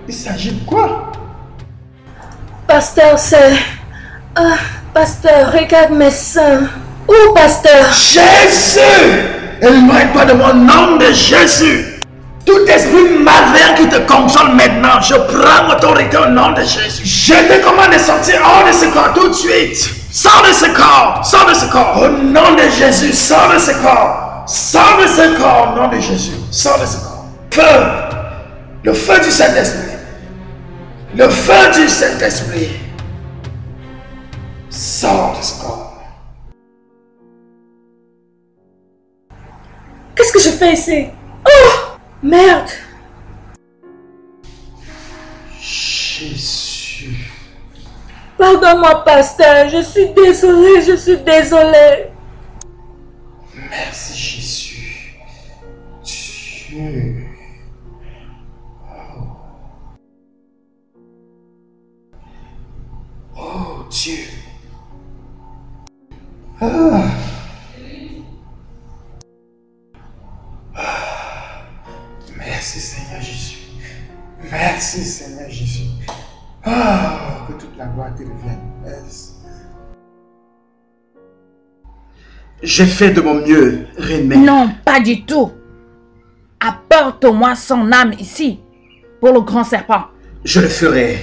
Il s'agit de quoi? Pasteur, c'est... pasteur, regarde mes seins. Oh, pasteur! Jésus! Éloigne-toi de mon nom de Jésus! Tout esprit malveillant qui te contrôle maintenant, je prends autorité au nom de Jésus. Je te commande de sortir hors de ce corps tout de suite. Sors de ce corps, sors de ce corps. Au nom de Jésus, sors de ce corps. Sors de ce corps, au nom de Jésus. Sors de ce corps. Feu! Le feu du Saint-Esprit. Le feu du Saint-Esprit. Sors de ce corps. Qu'est-ce que je fais ici? Oh! Merde! Jésus. Pardonne-moi, pasteur. Je suis désolée, je suis désolée. Merci Jésus. Dieu. Oh Dieu. Merci Seigneur Jésus. Merci Seigneur Jésus. Ah, que toute la gloire te revienne. Merci. J'ai fait de mon mieux, Reine Mère. Non, pas du tout. Apporte-moi son âme ici, pour le grand serpent. Je le ferai,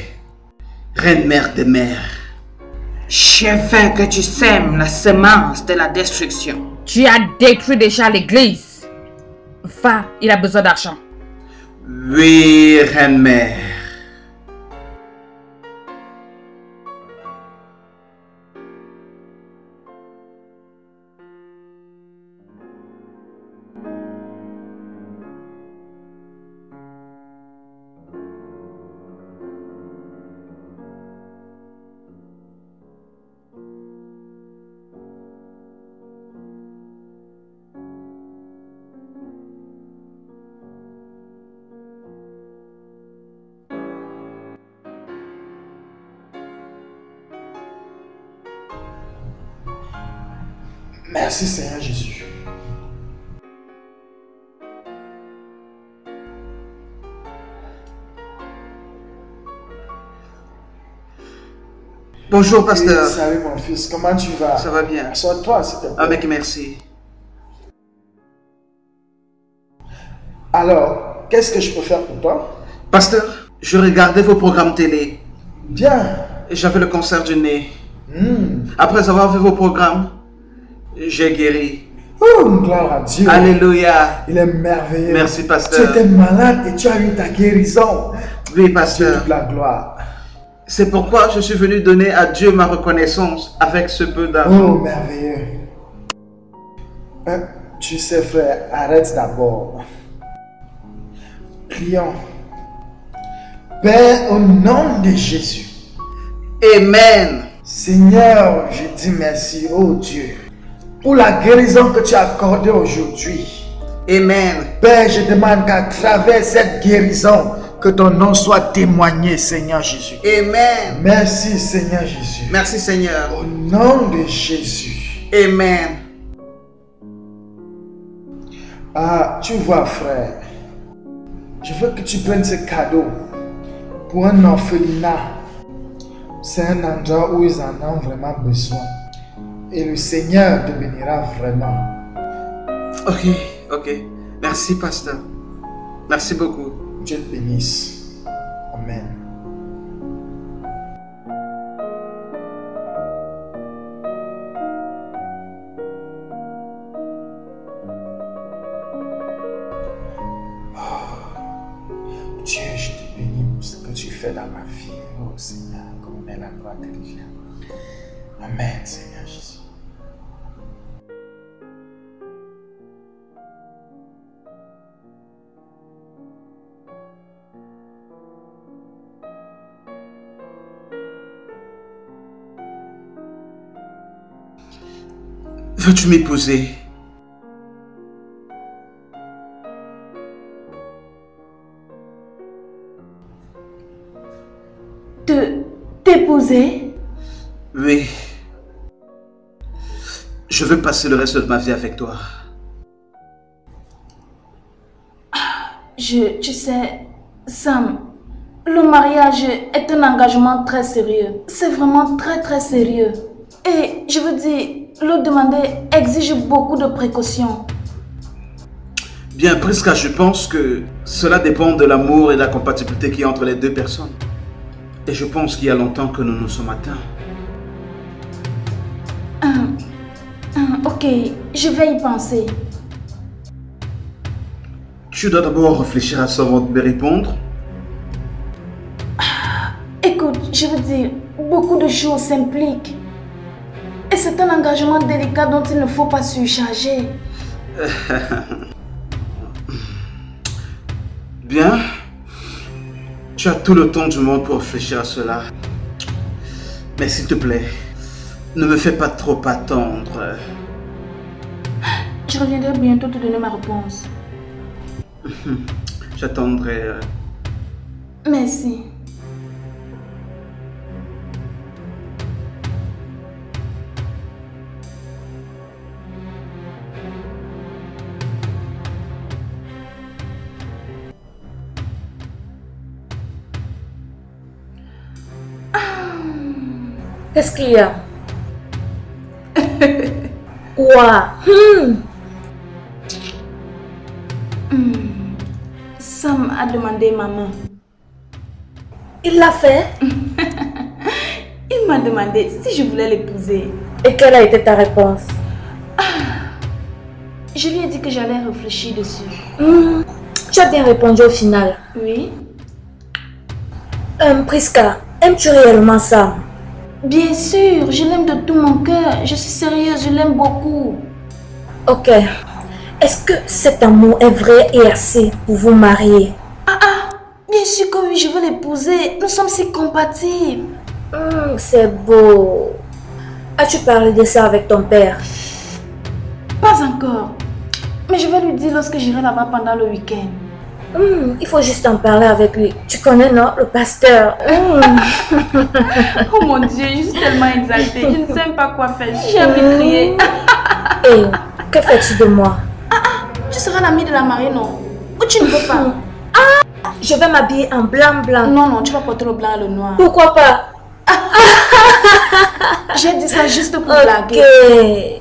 Reine Mère des Mères. J'ai fait que tu sèmes la semence de la destruction. Tu as détruit déjà l'église. Va, il a besoin d'argent. Oui, Reine Mère. Merci Seigneur Jésus. Bonjour, pasteur. Salut mon fils, comment tu vas? Ça va bien. Assois-toi s'il te plaît. Avec merci. Alors, qu'est-ce que je peux faire pour toi? Pasteur, je regardais vos programmes télé. Bien. Et j'avais le cancer du nez. Hmm. Après avoir vu vos programmes, j'ai guéri. Oh, gloire à Dieu. Alléluia. Il est merveilleux. Merci, Tu pasteur. étais malade et tu as eu ta guérison. Oui, Dieu pasteur. toute la gloire. C'est pourquoi je suis venu donner à Dieu ma reconnaissance avec ce peu d'argent. Oh, merveilleux. Tu sais, frère, arrête d'abord. Prions. Père, au nom de Jésus. Amen. Seigneur, je dis merci, oh Dieu, pour la guérison que tu as accordée aujourd'hui. Amen. Père, je demande qu'à travers cette guérison, que ton nom soit témoigné, Seigneur Jésus. Amen. Merci, Seigneur Jésus. Merci, Seigneur. Au nom de Jésus. Amen. Ah, tu vois, frère, je veux que tu prennes ce cadeau pour un orphelinat. C'est un endroit où ils en ont vraiment besoin. Et le Seigneur te bénira vraiment. Ok, ok. Merci, pasteur. Merci beaucoup. Dieu te bénisse. Amen. Oh, Dieu, je te bénis pour ce que tu fais dans ma vie. Oh Seigneur, comme la gloire te revient. Amen, Seigneur Jésus. Veux-tu m'épouser? T'épouser? Oui. Je veux passer le reste de ma vie avec toi. Tu sais, Sam, le mariage est un engagement très sérieux. C'est vraiment très très sérieux. Et je veux dire, le demander exige beaucoup de précautions. Bien, Prisca, je pense que cela dépend de l'amour et de la compatibilité qu'il y a entre les deux personnes. Et je pense qu'il y a longtemps que nous nous sommes atteints. Ok, je vais y penser. Tu dois d'abord réfléchir à ça avant de me répondre. Écoute, je veux dire, beaucoup de choses s'impliquent. Et c'est un engagement délicat dont il ne faut pas surcharger. Bien. Tu as tout le temps du monde pour réfléchir à cela. Mais s'il te plaît, ne me fais pas trop attendre. Je reviendrai bientôt te donner ma réponse. J'attendrai. Merci. Qu'est-ce qu'il y a? Quoi? Sam a demandé ma main. Il l'a fait? Il m'a demandé si je voulais l'épouser. Et quelle a été ta réponse? Je lui ai dit que j'allais réfléchir dessus. Tu as bien répondu au final. Oui. Priska, aimes-tu réellement Sam? Bien sûr, je l'aime de tout mon cœur. Je suis sérieuse, je l'aime beaucoup. Ok. Est-ce que cet amour est vrai et assez pour vous marier? Bien sûr que oui, je veux l'épouser. Nous sommes si compatibles. C'est beau. As-tu parlé de ça avec ton père? Pas encore. Mais je vais lui dire lorsque j'irai là-bas pendant le week-end. Il faut juste en parler avec lui. Tu connais, non? Le pasteur. Oh mon Dieu, je suis tellement exaltée. Je ne sais même pas quoi faire. J'ai envie de crier. Hey, que fais-tu de moi? Tu seras l'amie de la mariée, non? Ou tu ne veux pas? Je vais m'habiller en blanc. Non, tu vas porter le blanc et le noir. Pourquoi pas? J'ai dit ça juste pour blaguer. Ok.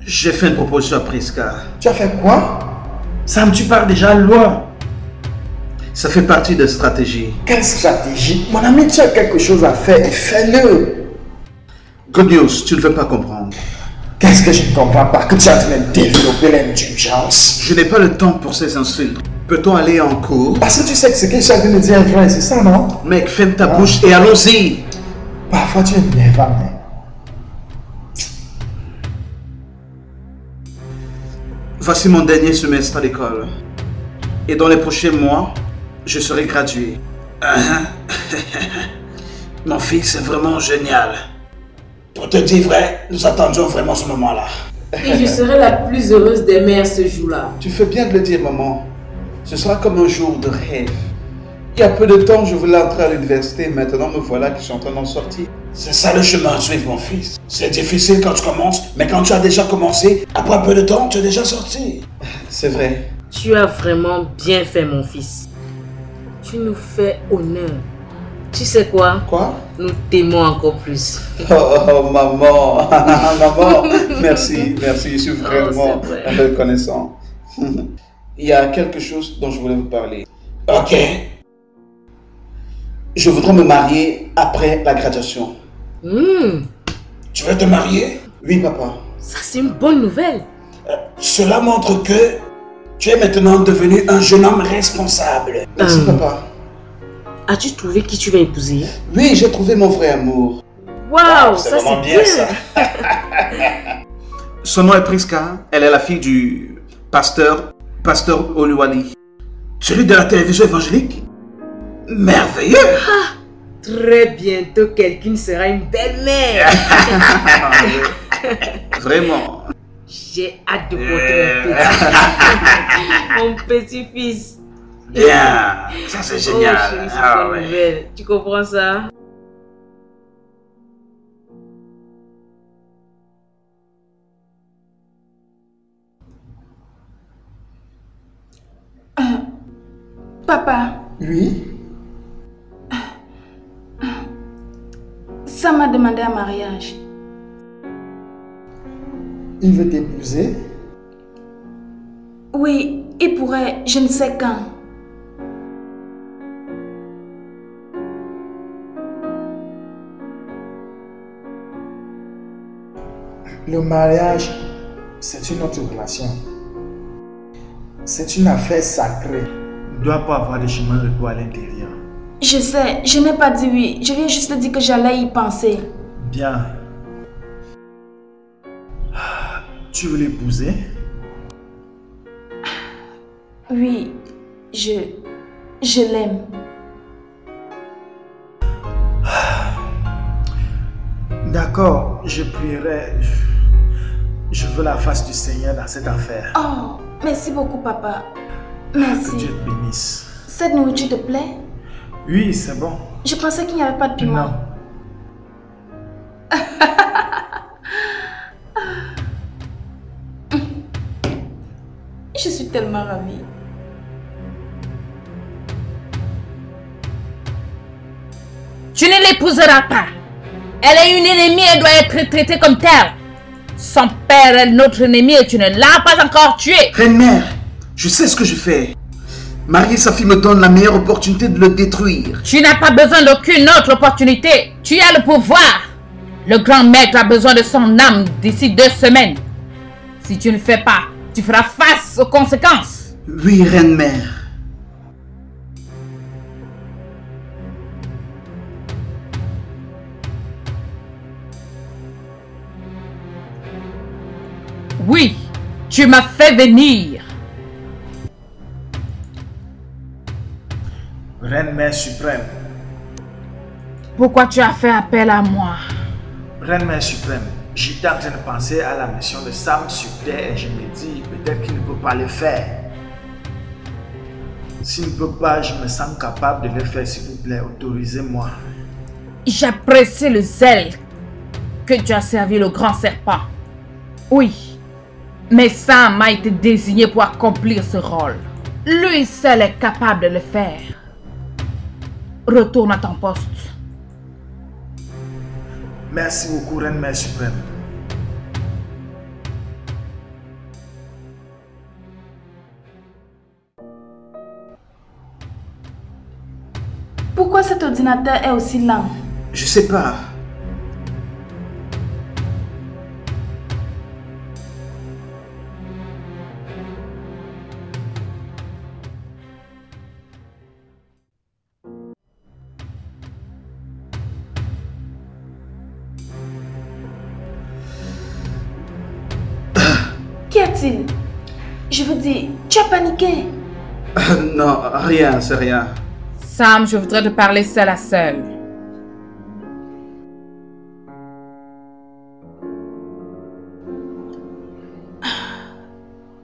J'ai fait une proposition à Priska. Tu as fait quoi? Sam, tu pars déjà loin. Ça fait partie de stratégie. Quelle stratégie? Mon ami, tu as quelque chose à faire et fais-le. Good news, tu ne veux pas comprendre. Qu'est-ce que je ne comprends pas? Que tu es en train de développer l'indulgence. Je n'ai pas le temps pour ces insultes. Peut-on aller en cours? Parce que tu sais que ce que je suis en train de dire est vrai, c'est ça, non? Mec, ferme ta bouche et allons-y. Parfois, tu es nerveux, mais... Voici mon dernier semestre à l'école. Et dans les prochains mois, je serai gradué. Mon fils est vraiment génial. Pour te dire vrai, nous attendions vraiment ce moment-là. Et je serai la plus heureuse des mères ce jour-là. Tu fais bien de le dire, maman. Ce sera comme un jour de rêve. Il y a peu de temps, je voulais entrer à l'université. Maintenant, me voilà que je suis en train d'en sortir. C'est ça le chemin à suivre, mon fils. C'est difficile quand tu commences, mais quand tu as déjà commencé, après un peu de temps, tu es déjà sorti. C'est vrai. Tu as vraiment bien fait, mon fils. Tu nous fais honneur. Tu sais quoi? Quoi? Nous t'aimons encore plus. Oh, maman. Maman, merci, je suis vraiment reconnaissant. Il y a quelque chose dont je voulais vous parler. Ok. Je voudrais me marier après la graduation. Tu veux te marier? Oui, papa. Ça, c'est une bonne nouvelle. Cela montre que tu es maintenant devenu un jeune homme responsable. Merci, papa. As-tu trouvé qui tu vas épouser? Oui, j'ai trouvé mon vrai amour. Waouh, c'est ça vraiment c'est bien ça. Son nom est Priska. Elle est la fille du pasteur Oluwali. Celui de la télévision évangélique. Merveilleux. Très bientôt, quelqu'un sera une belle-mère. Vraiment. J'ai hâte de porter mon petit-fils. Bien, ça c'est génial. Oh, chérie, c'est une bonne nouvelle. Tu comprends ça? Papa. Oui? Ça m'a demandé un mariage. Il veut t'épouser? Oui, il pourrait, je ne sais quand. Le mariage, c'est une autre relation. C'est une affaire sacrée. Il ne doit pas avoir de chemin de doigt à l'intérieur. Je sais, je n'ai pas dit oui. Je lui ai juste dit que j'allais y penser. Bien. Tu veux l'épouser? Oui, je l'aime. D'accord, je prierai. Je veux la face du Seigneur dans cette affaire. Oh, merci beaucoup, papa. Que Merci. Dieu te bénisse. Cette nourriture te plaît? Oui, c'est bon. Je pensais qu'il n'y avait pas de piment. Non. Je suis tellement ravie. Tu ne l'épouseras pas. Elle est une ennemie, elle doit être traitée comme telle. Son père est notre ennemi et tu ne l'as pas encore tué. Reine-mère, je sais ce que je fais. Marier sa fille me donne la meilleure opportunité de le détruire. Tu n'as pas besoin d'aucune autre opportunité. Tu as le pouvoir. Le grand maître a besoin de son âme d'ici 2 semaines. Si tu ne fais pas, tu feras face aux conséquences. Oui, reine-mère. Oui, tu m'as fait venir. Reine-mère suprême. Pourquoi tu as fait appel à moi? Reine-mère suprême. J'étais en train de penser à la mission de Sam sur terre et je me dis peut-être qu'il ne peut pas le faire. S'il ne peut pas, je me sens capable de le faire, s'il vous plaît. Autorisez-moi. J'apprécie le zèle que tu as servi le grand serpent. Oui, mais Sam a été désigné pour accomplir ce rôle. Lui seul est capable de le faire. Retourne à ton poste. Merci beaucoup, Reine-mère suprême. Pourquoi cet ordinateur est aussi lent? Je sais pas. Qu'y a-t-il? Je veux dire, tu as paniqué. Non, rien, c'est rien. Sam, je voudrais te parler seul à seul.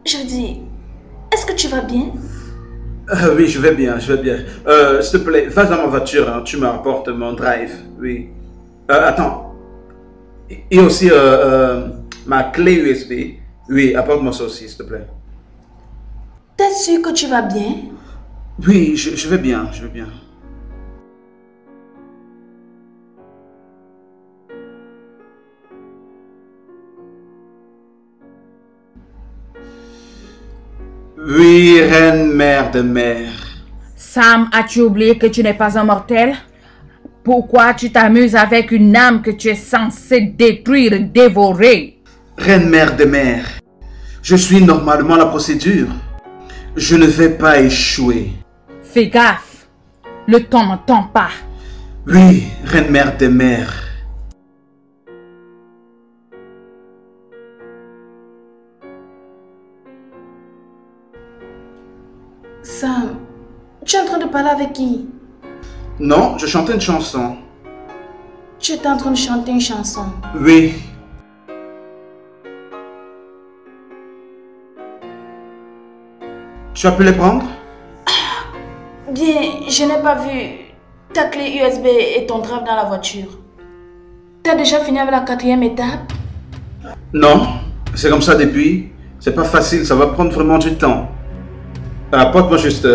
Je veux dire, est-ce que tu vas bien? Oui, je vais bien, je vais bien. S'il te plaît, va dans ma voiture, hein, tu m'apportes mon drive, oui. Attends. Et aussi ma clé USB. Oui, apporte-moi ça aussi, s'il te plaît. T'es sûr que tu vas bien? Oui, je vais bien, je vais bien. Oui, reine mère de mer. Sam, as-tu oublié que tu n'es pas un mortel? Pourquoi tu t'amuses avec une âme que tu es censé détruire et dévorer? Reine mère de mer, je suis normalement la procédure. Je ne vais pas échouer. Fais gaffe, le temps n'entend pas. Oui, reine mère de mer. Sam, tu es en train de parler avec qui? Non, je chantais une chanson. Tu étais en train de chanter une chanson. Oui. Tu as pu les prendre? Bien, je n'ai pas vu ta clé USB et ton drive dans la voiture. T'as déjà fini avec la 4e étape? Non, c'est comme ça depuis. C'est pas facile, ça va prendre vraiment du temps. Apporte-moi juste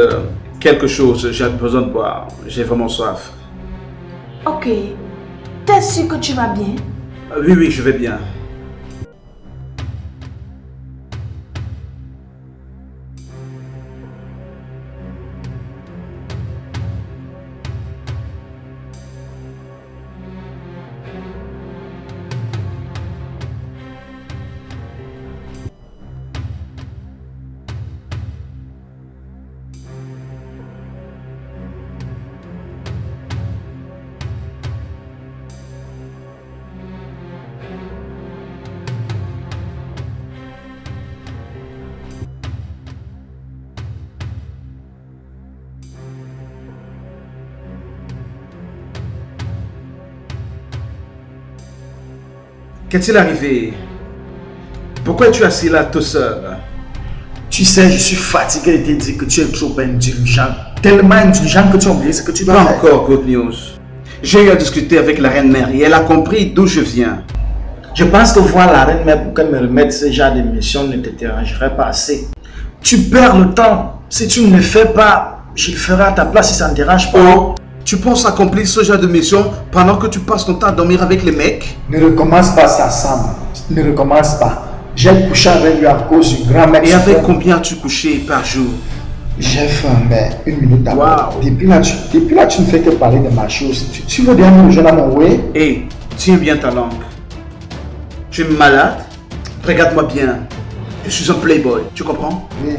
quelque chose, j'ai besoin de boire. J'ai vraiment soif. Ok. T'es sûr que tu vas bien? Oui, oui, je vais bien. Qu'est-il arrivé? Pourquoi es-tu assis là tout seul? Tu sais, je suis fatigué de te dire que tu es trop indulgent. Tellement indulgent que tu as oublié ce que tu dois Pas faire. encore, Good News. J'ai eu à discuter avec la reine mère et elle a compris d'où je viens. Je pense que voir la reine mère pour qu'elle me remette ce genre d'émission ne te dérangerait pas assez. Tu perds le temps. Si tu ne le fais pas, je le ferai à ta place si ça ne dérange pas. Oh, tu penses accomplir ce genre de mission pendant que tu passes ton temps à dormir avec les mecs? Ne recommence pas ça, Sam. Ne recommence pas. J'ai couché avec lui à cause du grand mec. Et avec combien as-tu couché par jour? J'ai faim, mais une minute d'abord. Wow. Depuis là, tu ne fais que parler de ma chose. Tu veux bien me rejoindre à mon way? Hé, tiens bien ta langue. Tu es malade? Regarde-moi bien. Je suis un playboy, tu comprends? Oui,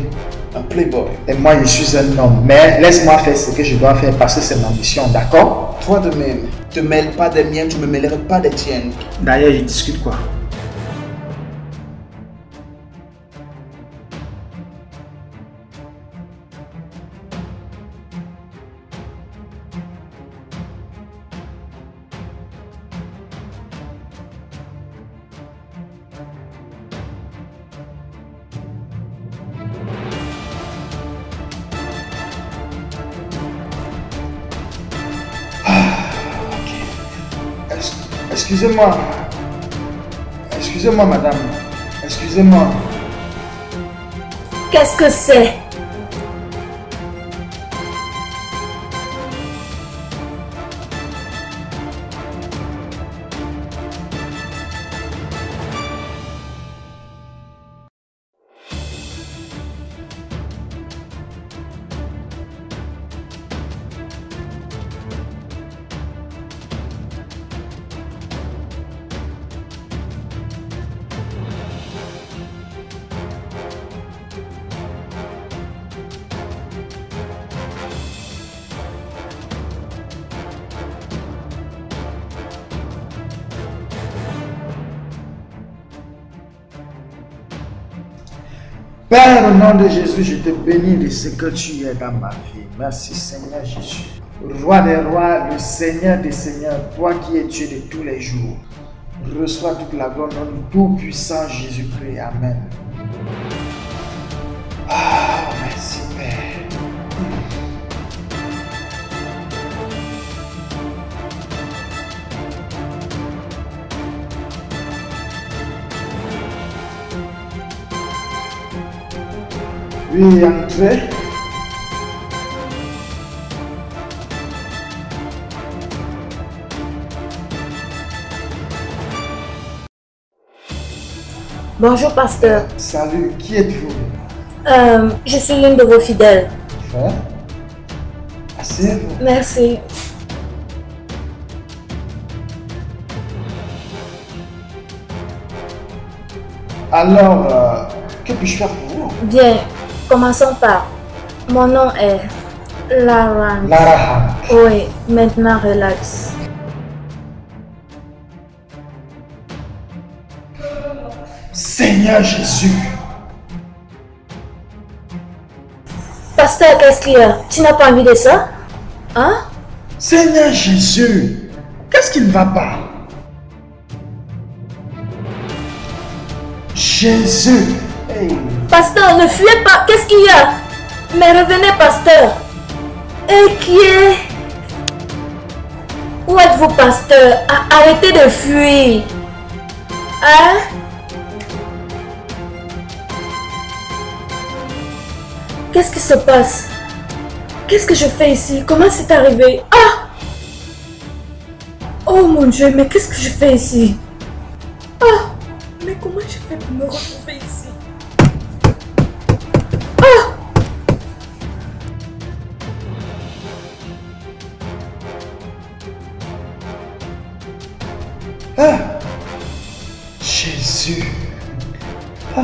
un playboy. Et moi, je suis un homme. Mais laisse-moi faire ce que je dois faire parce que c'est ma mission, d'accord? Toi de même, te mêle pas des miennes, je me mêlerai pas des tiennes. D'ailleurs, je discute quoi? Excusez-moi. Excusez-moi, madame. Excusez-moi. Qu'est-ce que c'est? Père, au nom de Jésus, je te bénis de ce que tu es dans ma vie. Merci Seigneur Jésus. Roi des rois, le Seigneur des seigneurs, toi qui es Dieu de tous les jours. Reçois toute la gloire au nom du tout-puissant Jésus-Christ. Amen. Ah, merci Père. Oui, entrez. Bonjour, pasteur. Salut, qui êtes-vous? Je suis l'une de vos fidèles. Frère? Asseyez-vous. Merci. Alors, que puis-je faire pour vous? Bien, commençons par. Mon nom est Lara. Lara. Oui, maintenant relax. Seigneur Jésus. Pasteur, qu'est-ce qu'il y a? Tu n'as pas envie de ça? Hein? Seigneur Jésus. Qu'est-ce qui ne va pas? Jésus. Hey. Pasteur, ne fuyez pas. Qu'est-ce qu'il y a? Mais revenez, pasteur. Et qui est? Où êtes-vous, pasteur? Arrêtez de fuir. Hein? Qu'est-ce qui se passe? Qu'est-ce que je fais ici? Comment c'est arrivé? Ah! Oh mon Dieu, mais qu'est-ce que je fais ici? Ah! Mais comment je fais pour me retrouver ici? Ah! Ah! Jésus. Ah!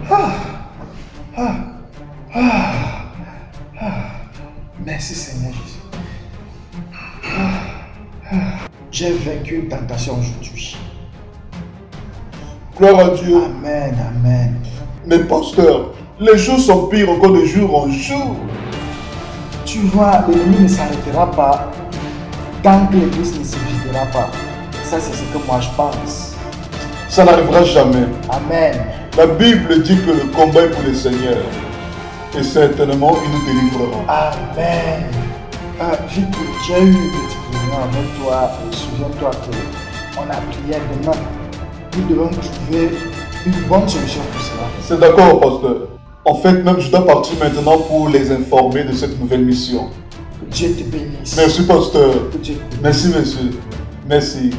Ah! Ah! Ah! Ah! Merci Seigneur Jésus. Ah! Ah! J'ai vaincu une tentation aujourd'hui. Gloire à Dieu. Amen, amen. Mais pasteur, les choses sont pires encore de jour en jour. Tu vois, l'ennemi ne s'arrêtera pas tant que l'église ne se videra pas. Ça, c'est ce que moi je pense. Ça n'arrivera jamais. Amen. La Bible dit que le combat est pour le Seigneur. Et certainement, il nous délivrera. Amen. Vite, j'ai eu une petite réunion avec toi. Souviens-toi qu'on a prié demain. Nous devons trouver une bonne solution pour cela. C'est d'accord, pasteur. En fait, même je dois partir maintenant pour les informer de cette nouvelle mission. Que Dieu te bénisse. Merci, pasteur. Que Dieu te bénisse. Merci, monsieur. Merci.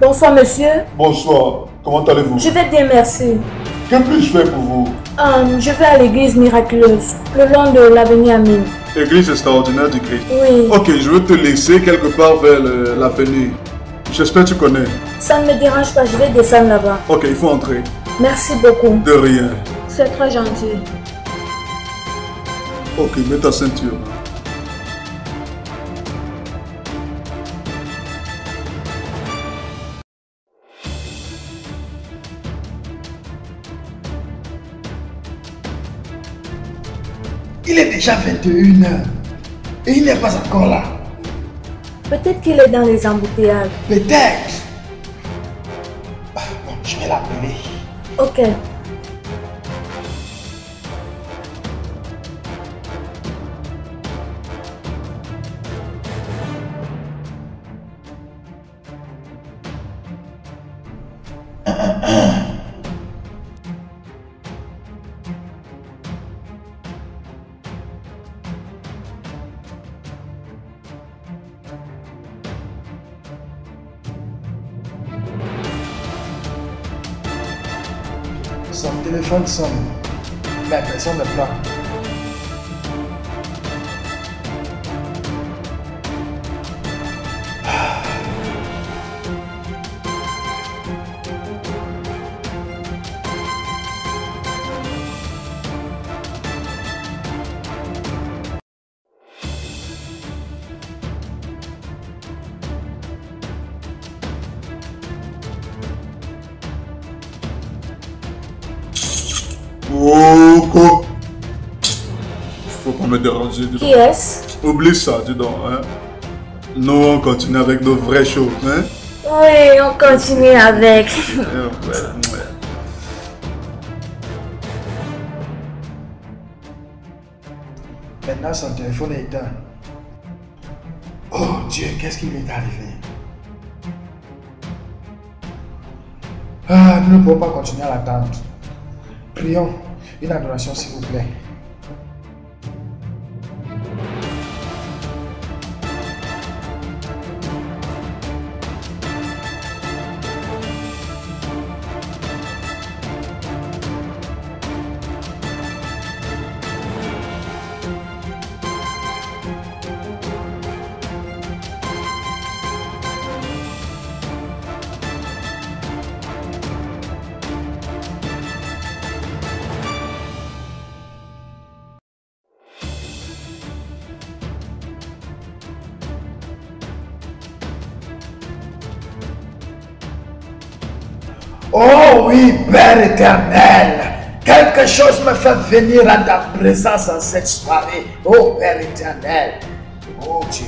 Bonsoir monsieur. Bonsoir. Comment allez-vous? Je vais bien, merci. Que puis-je faire pour vous? Je vais à l'église miraculeuse, le long de l'avenue Amine. Église extraordinaire du Christ. Oui. Ok, je vais te laisser quelque part vers l'avenue. J'espère que tu connais. Ça ne me dérange pas, je vais descendre là-bas. Ok, il faut entrer. Merci beaucoup. De rien. C'est très gentil. Ok, mets ta ceinture. Il est déjà 21 h et il n'est pas encore là. Peut-être qu'il est dans les embouteillages. Peut-être. Bon, je vais l'appeler. Ok. Son téléphone sonne, mais personne ne prend. Oh, quoi? Faut pas me déranger, dis donc. Qui est-ce? Oublie ça, dis donc, hein. Nous, on continue avec nos vraies choses, hein. Oui, on continue avec. Maintenant, son téléphone est éteint. Oh Dieu, qu'est-ce qui lui est arrivé? Nous ne pouvons pas continuer à l'attendre. Prions une adoration, s'il vous plaît. Oh oui, Père éternel, quelque chose me fait venir à ta présence en cette soirée. Oh Père éternel, oh Dieu.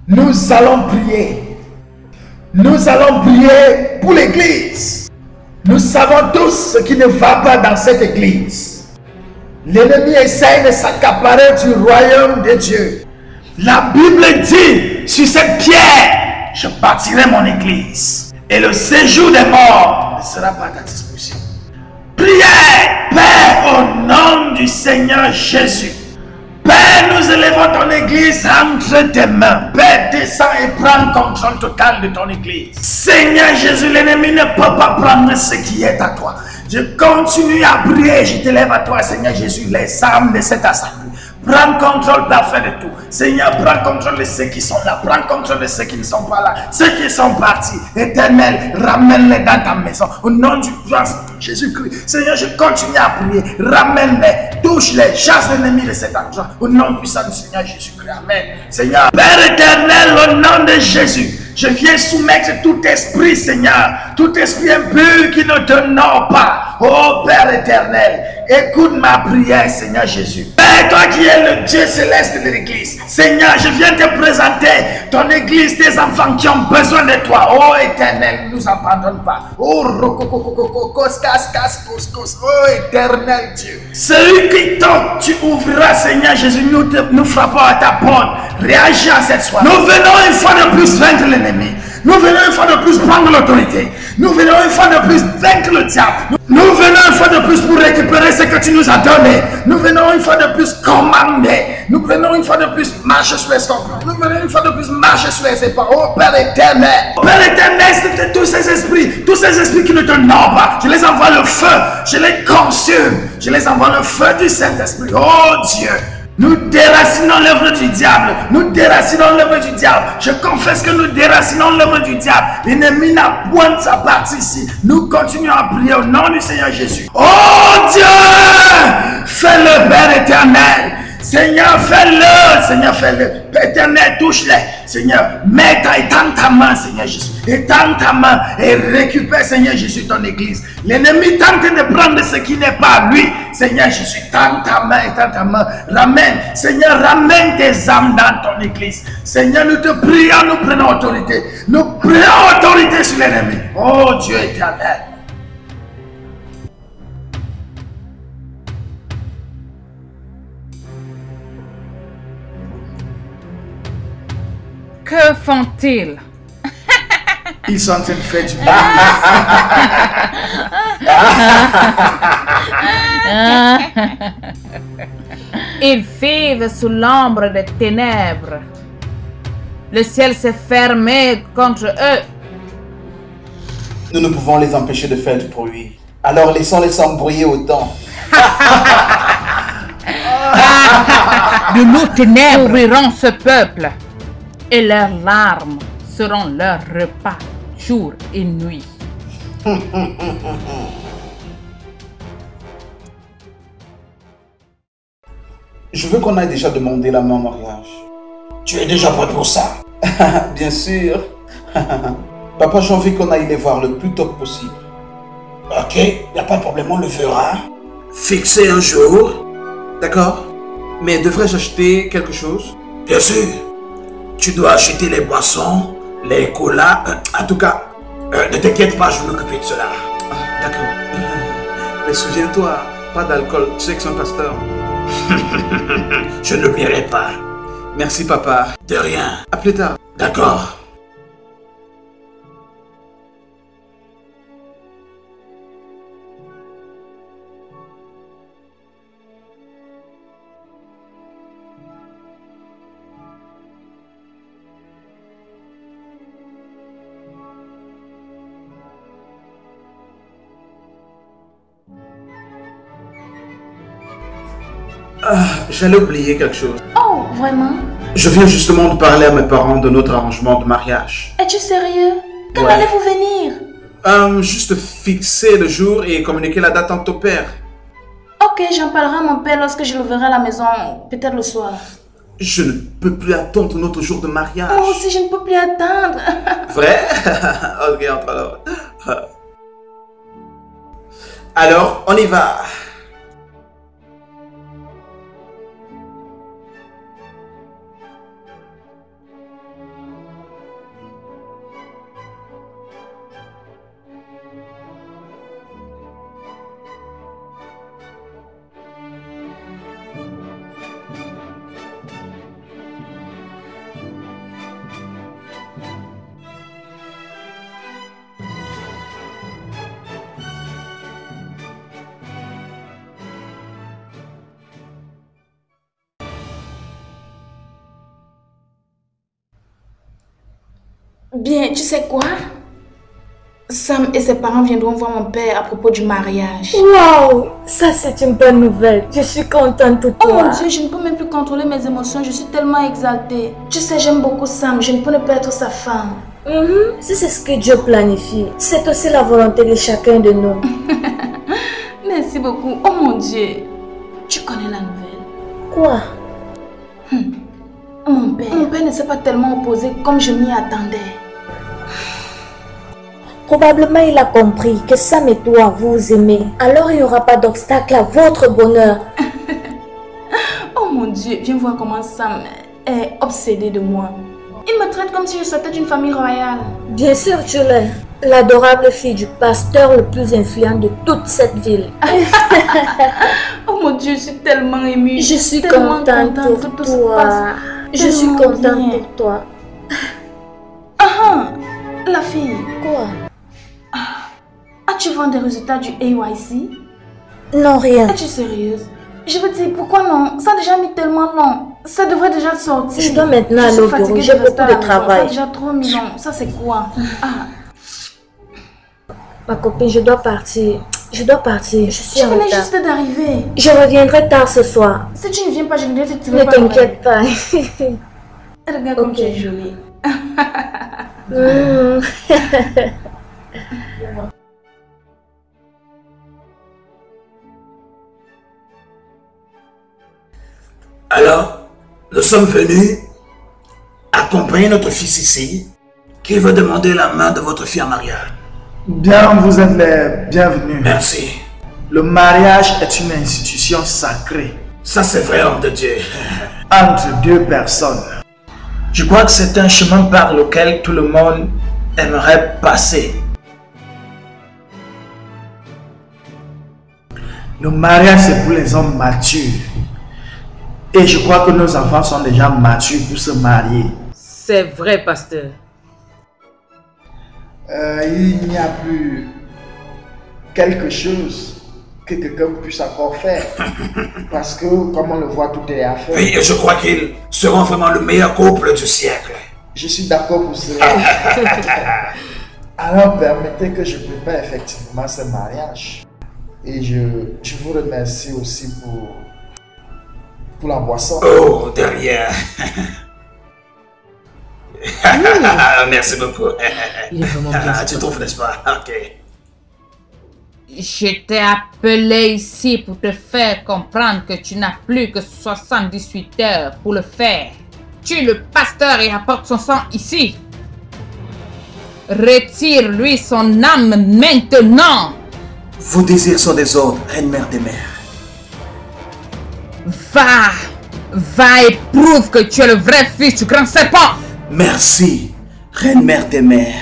Nous allons prier. Nous allons prier pour l'église. Nous savons tous ce qui ne va pas dans cette église. L'ennemi essaye de s'accaparer du royaume de Dieu. La Bible dit, sur cette pierre, je bâtirai mon église. Et le séjour des morts ne sera pas à ta disposition. Priez, Père, au nom du Seigneur Jésus. Père, nous élevons ton église entre tes mains. Père, descends et prends contrôle total de ton église. Seigneur Jésus, l'ennemi ne peut pas prendre ce qui est à toi. Je continue à prier, je t'élève à toi, Seigneur Jésus, les âmes de cette assemblée. Prends contrôle parfait de tout. Seigneur, prends contrôle de ceux qui sont là. Prends contrôle de ceux qui ne sont pas là. Ceux qui sont partis. Éternel, ramène-les dans ta maison. Au nom du prince Jésus-Christ. Seigneur, je continue à prier. Ramène-les. Touche-les. Chasse l'ennemi de cet endroit. Au nom puissant du Seigneur Jésus-Christ. Amen. Seigneur, Père éternel, au nom de Jésus, je viens soumettre tout esprit, Seigneur. Tout esprit impur qui ne t'honore pas. Oh Père éternel, écoute ma prière, Seigneur Jésus. Père, toi qui es le Dieu céleste de l'église, Seigneur, je viens te présenter ton église, tes enfants qui ont besoin de toi. Oh éternel, ne nous abandonne pas. Oh éternel Dieu. Celui qui toque, tu ouvriras, Seigneur Jésus. Nous frappons à ta porte. Réagis à cette soirée. Nous venons une fois de plus vaincre l'ennemi. Nous venons une fois de plus prendre l'autorité. Nous venons une fois de plus vaincre le diable. Nous venons une fois de plus pour récupérer ce que tu nous as donné. Nous venons une fois de plus commander. Nous venons une fois de plus marcher sur les scorpions. Nous venons une fois de plus marcher sur les épaules. Oh Père éternel. Père éternel, c'est tous ces esprits qui ne te n'ont pas. Je les envoie le feu. Je les consume. Je les envoie le feu du Saint-Esprit. Oh Dieu. Nous déracinons l'œuvre du diable. Nous déracinons l'œuvre du diable. Je confesse que nous déracinons l'œuvre du diable. L'ennemi n'a point de sa partie ici. Nous continuons à prier au nom du Seigneur Jésus. Oh Dieu, fais-le, Père éternel. Seigneur, fais-le. Seigneur, fais-le. Père éternel, touche-les. Seigneur, étends ta main, Seigneur Jésus. Étends ta main et récupère, Seigneur Jésus, ton église. L'ennemi tente de prendre ce qui n'est pas lui. Seigneur Jésus, étends ta main, étends ta main. Ramène, Seigneur, ramène tes âmes dans ton église. Seigneur, nous te prions, nous prenons autorité. Nous prenons autorité sur l'ennemi. Oh Dieu éternel. Que font-ils? Ils sont en train de faire du Ils vivent sous l'ombre des ténèbres. Le ciel s'est fermé contre eux. Nous ne pouvons les empêcher de faire du bruit. Alors laissons-les s'embrouiller autant. De nos ténèbres couvriront ce peuple. Et leurs larmes seront leur repas, jour et nuit. Je veux qu'on aille déjà demander la main en mariage. Tu es déjà prêt pour ça? Bien sûr. Papa, j'ai envie qu'on aille les voir le plus tôt possible. Ok, il n'y a pas de problème, on le fera. Fixer un jour. D'accord. Mais devrais-je acheter quelque chose? Bien sûr. Tu dois acheter les boissons, les colas. En tout cas, ne t'inquiète pas, je vais m'occuper de cela. Ah, d'accord. Mais souviens-toi, pas d'alcool. Tu sais que c'est un pasteur. Je ne l'oublierai pas. Merci, papa. De rien. À plus tard. D'accord. J'allais oublier quelque chose. Oh, vraiment? Je viens justement de parler à mes parents de notre arrangement de mariage. Es-tu sérieux? Quand Ouais. allez-vous venir? Juste fixer le jour et communiquer la date entre ton père. Ok, j'en parlerai à mon père lorsque je le verrai à la maison, peut-être le soir. Je ne peux plus attendre notre jour de mariage. Moi aussi, je ne peux plus attendre. Vrai? Ok, entre alors. Alors, on y va. Bien, tu sais quoi? Sam et ses parents viendront voir mon père à propos du mariage. Waouh, ça c'est une bonne nouvelle. Je suis contente pour Oh toi. mon Dieu, je ne peux même plus contrôler mes émotions. Je suis tellement exaltée. Tu sais, j'aime beaucoup Sam. Je ne peux ne pas être sa femme. Si c'est ce que Dieu planifie, c'est aussi la volonté de chacun de nous. Merci beaucoup. Oh mon Dieu. Tu connais la nouvelle? Quoi? Mon père ne s'est pas tellement opposé comme je m'y attendais. Probablement il a compris que Sam et toi vous vous aimez. Alors il n'y aura pas d'obstacle à votre bonheur. Oh mon Dieu, viens voir comment Sam est obsédé de moi. Il me traite comme si je sortais d'une famille royale. Bien sûr tu l'es. L'adorable fille du pasteur le plus influent de toute cette ville. Oh mon Dieu, je suis tellement émue. Je suis tellement contente pour que tout se toi. passe Je suis tellement contente bien. pour toi. La fille. Quoi? As-tu vu des résultats du AYC? Non, rien. Es-tu sérieuse? Je veux dire, pourquoi non? Ça a déjà mis tellement long. Ça devrait déjà sortir. Je dois maintenant aller au bureau. J'ai beaucoup de travail. Ça a déjà trop mis long. Ça c'est quoi? Ma copine, je dois partir. Je suis en Je venais retard. juste d'arriver. Je reviendrai tard ce soir. Si tu ne viens pas, je ne viens te Ne t'inquiète pas. Regarde comme tu es jolie. Alors, nous sommes venus accompagner notre fils ici, qui veut demander la main de votre fille en mariage. Bien, vous êtes les bienvenus. Merci. Le mariage est une institution sacrée. Ça c'est vrai, homme de Dieu. Entre deux personnes. Je crois que c'est un chemin par lequel tout le monde aimerait passer. Le mariage, c'est pour les hommes matures. Et je crois que nos enfants sont déjà matures pour se marier. C'est vrai, pasteur. Il n'y a plus quelque chose que quelqu'un puisse encore faire. Parce que, comme on le voit, tout est à faire. Oui, et je crois qu'ils seront vraiment le meilleur couple du siècle. Je suis d'accord pour cela. Alors, permettez que je prépare effectivement ce mariage. Et je vous remercie aussi pour la boisson. Oh, derrière. Merci beaucoup. Il est vraiment bien. Tu trouves, n'est-ce pas? Ok. Je t'ai appelé ici pour te faire comprendre que tu n'as plus que 78 heures pour le faire. Tue le pasteur et apporte son sang ici. Retire-lui son âme maintenant. Vos désirs sont des ordres, Reine Mère des Mers. Va et prouve que tu es le vrai fils du grand serpent. Merci, Reine Mère des Mers.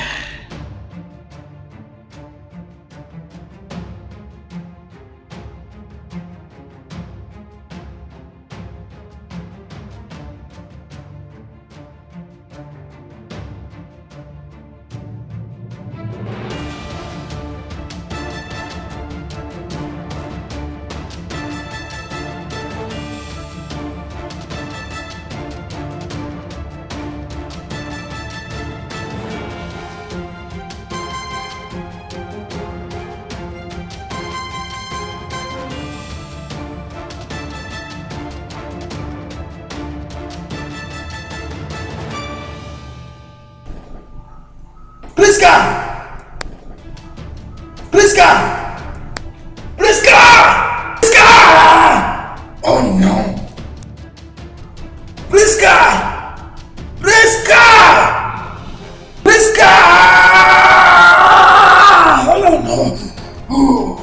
Priska! Priska! Priska! Priska! Oh non! Priska! Priska! Priska! Oh non, non! Oh.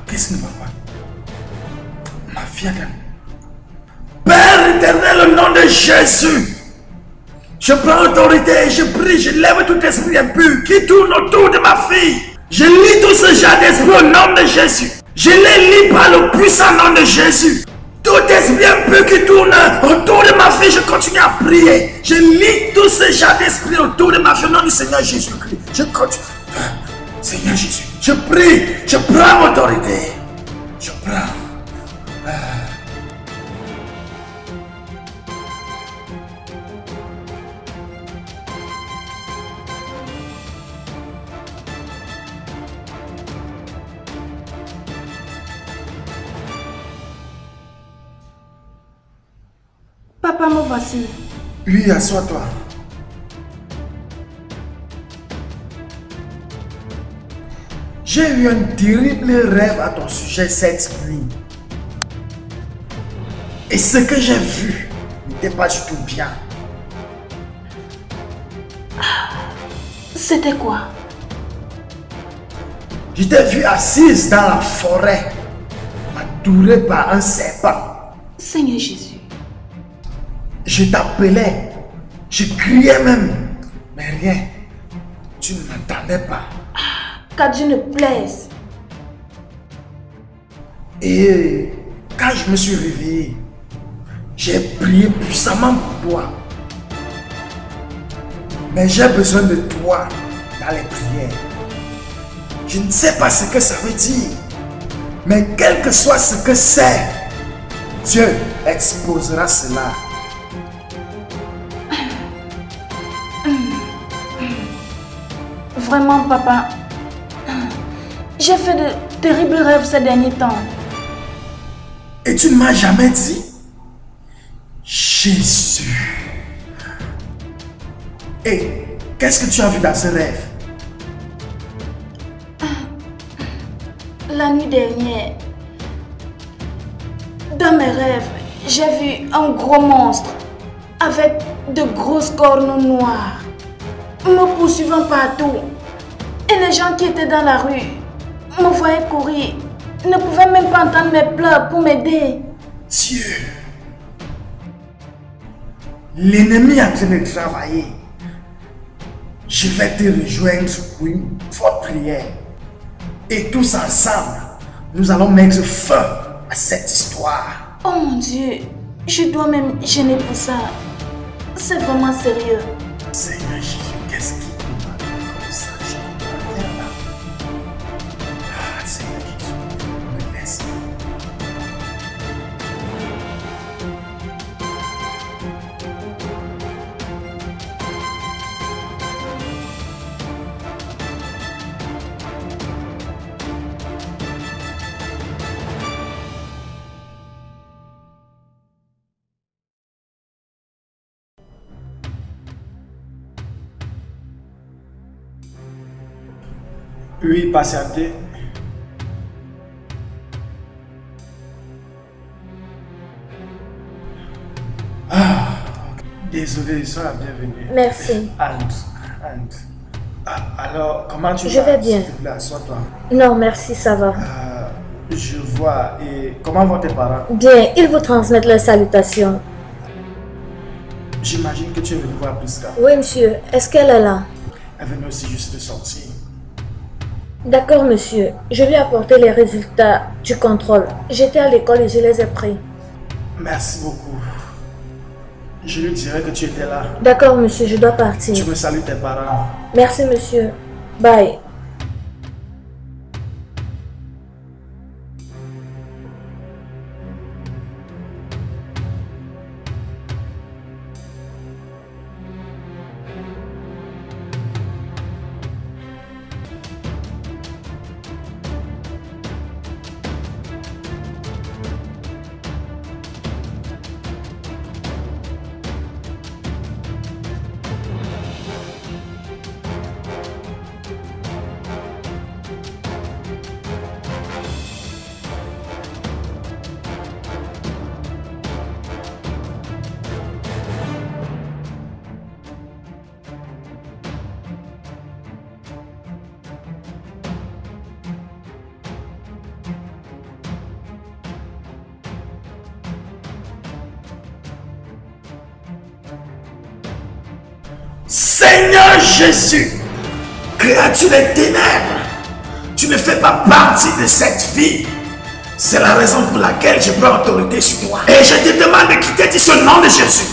Qu'est-ce qui ne va pas? Ma fille a gagné. Père éternel, au nom de Jésus, je prends autorité, je prie, je lève tout esprit impur qui tourne autour de ma fille. Je lis tout ce genre d'esprit au nom de Jésus. Je les lis par le puissant nom de Jésus. Tout esprit impur qui tourne autour de ma fille, je continue à prier. Je lis tout ce genre d'esprit autour de ma fille au nom du Seigneur Jésus-Christ. Je continue. Seigneur Jésus, je prie, je prends autorité. Je prends. Papa, me voici. Oui, assois-toi. J'ai eu un terrible rêve à ton sujet cette nuit. Et ce que j'ai vu n'était pas du tout bien. C'était quoi? Je t'ai vu assise dans la forêt, entourée par un serpent. Seigneur Jésus. Je t'appelais, je criais même, mais rien. Tu ne m'entendais pas. Qu'à Dieu ne plaise. Et quand je me suis réveillé, j'ai prié puissamment pour toi. Mais j'ai besoin de toi dans les prières. Je ne sais pas ce que ça veut dire. Mais quel que soit ce que c'est, Dieu exposera cela. Vraiment, papa. J'ai fait de terribles rêves ces derniers temps. Et tu ne m'as jamais dit Jésus. Et qu'est-ce que tu as vu dans ce rêve? La nuit dernière, dans mes rêves, j'ai vu un gros monstre avec de grosses cornes noires me poursuivant partout. Et les gens qui étaient dans la rue me voyaient courir, ne pouvaient même pas entendre mes pleurs pour m'aider. Dieu, l'ennemi est en train de travailler. Je vais te rejoindre pour une forte prière. Et tous ensemble, nous allons mettre feu à cette histoire. Oh mon Dieu, je dois même gêner pour ça. C'est vraiment sérieux. Seigneur Jésus, qu'est-ce qui nous m'a comme ça? Je comprends rien là. Ah, Seigneur Jésus, me laisse. Oui, patientez. Désolé, sois la bienvenue. Merci. Entre. Alors, comment tu vas? Je vais bien. S'il te plaît, assois-toi. Non, merci, ça va. Je vois. Et comment vont tes parents? Bien, ils vous transmettent leurs salutations. J'imagine que tu es venu voir Priska. Oui, monsieur. Est-ce qu'elle est là? Elle venait aussi juste de sortir. D'accord, monsieur. Je lui ai apporté les résultats du contrôle. J'étais à l'école et je les ai pris. Merci beaucoup. Je lui dirai que tu étais là. D'accord, monsieur. Je dois partir. Tu me salues tes parents. Merci, monsieur. Bye. Seigneur Jésus, créature des ténèbres, tu ne fais pas partie de cette vie. C'est la raison pour laquelle je prends autorité sur toi. Et je te demande de quitter d'ici au nom de Jésus.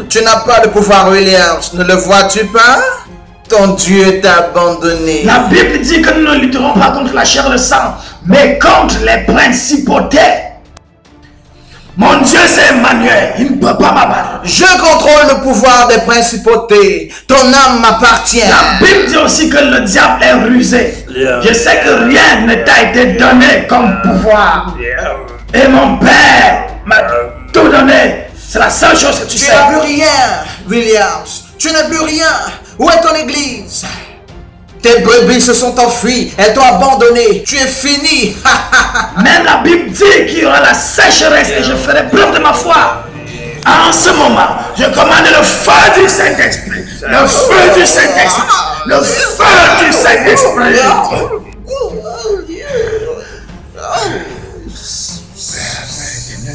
Tu n'as pas le pouvoir, Williams. Ne le vois-tu pas? Ton Dieu t'a abandonné. La Bible dit que nous ne lutterons pas contre la chair et le sang, mais contre les principautés. Mon Dieu, c'est Emmanuel, il ne peut pas m'abattre. Je contrôle le pouvoir des principautés. Ton âme m'appartient. La Bible dit aussi que le diable est rusé. Je sais que rien ne t'a été donné comme pouvoir. Et mon Père tout donner. C'est la seule chose que tu sais. Tu n'as plus rien, Williams. Tu n'as plus rien. Où est ton église? Tes brebis se sont enfuies. Elles t'ont abandonné. Tu es fini. Même la Bible dit qu'il y aura la sécheresse et je ferai preuve de ma foi. En ce moment, je commande le feu du Saint-Esprit. Le feu du Saint-Esprit. Le feu du Saint-Esprit.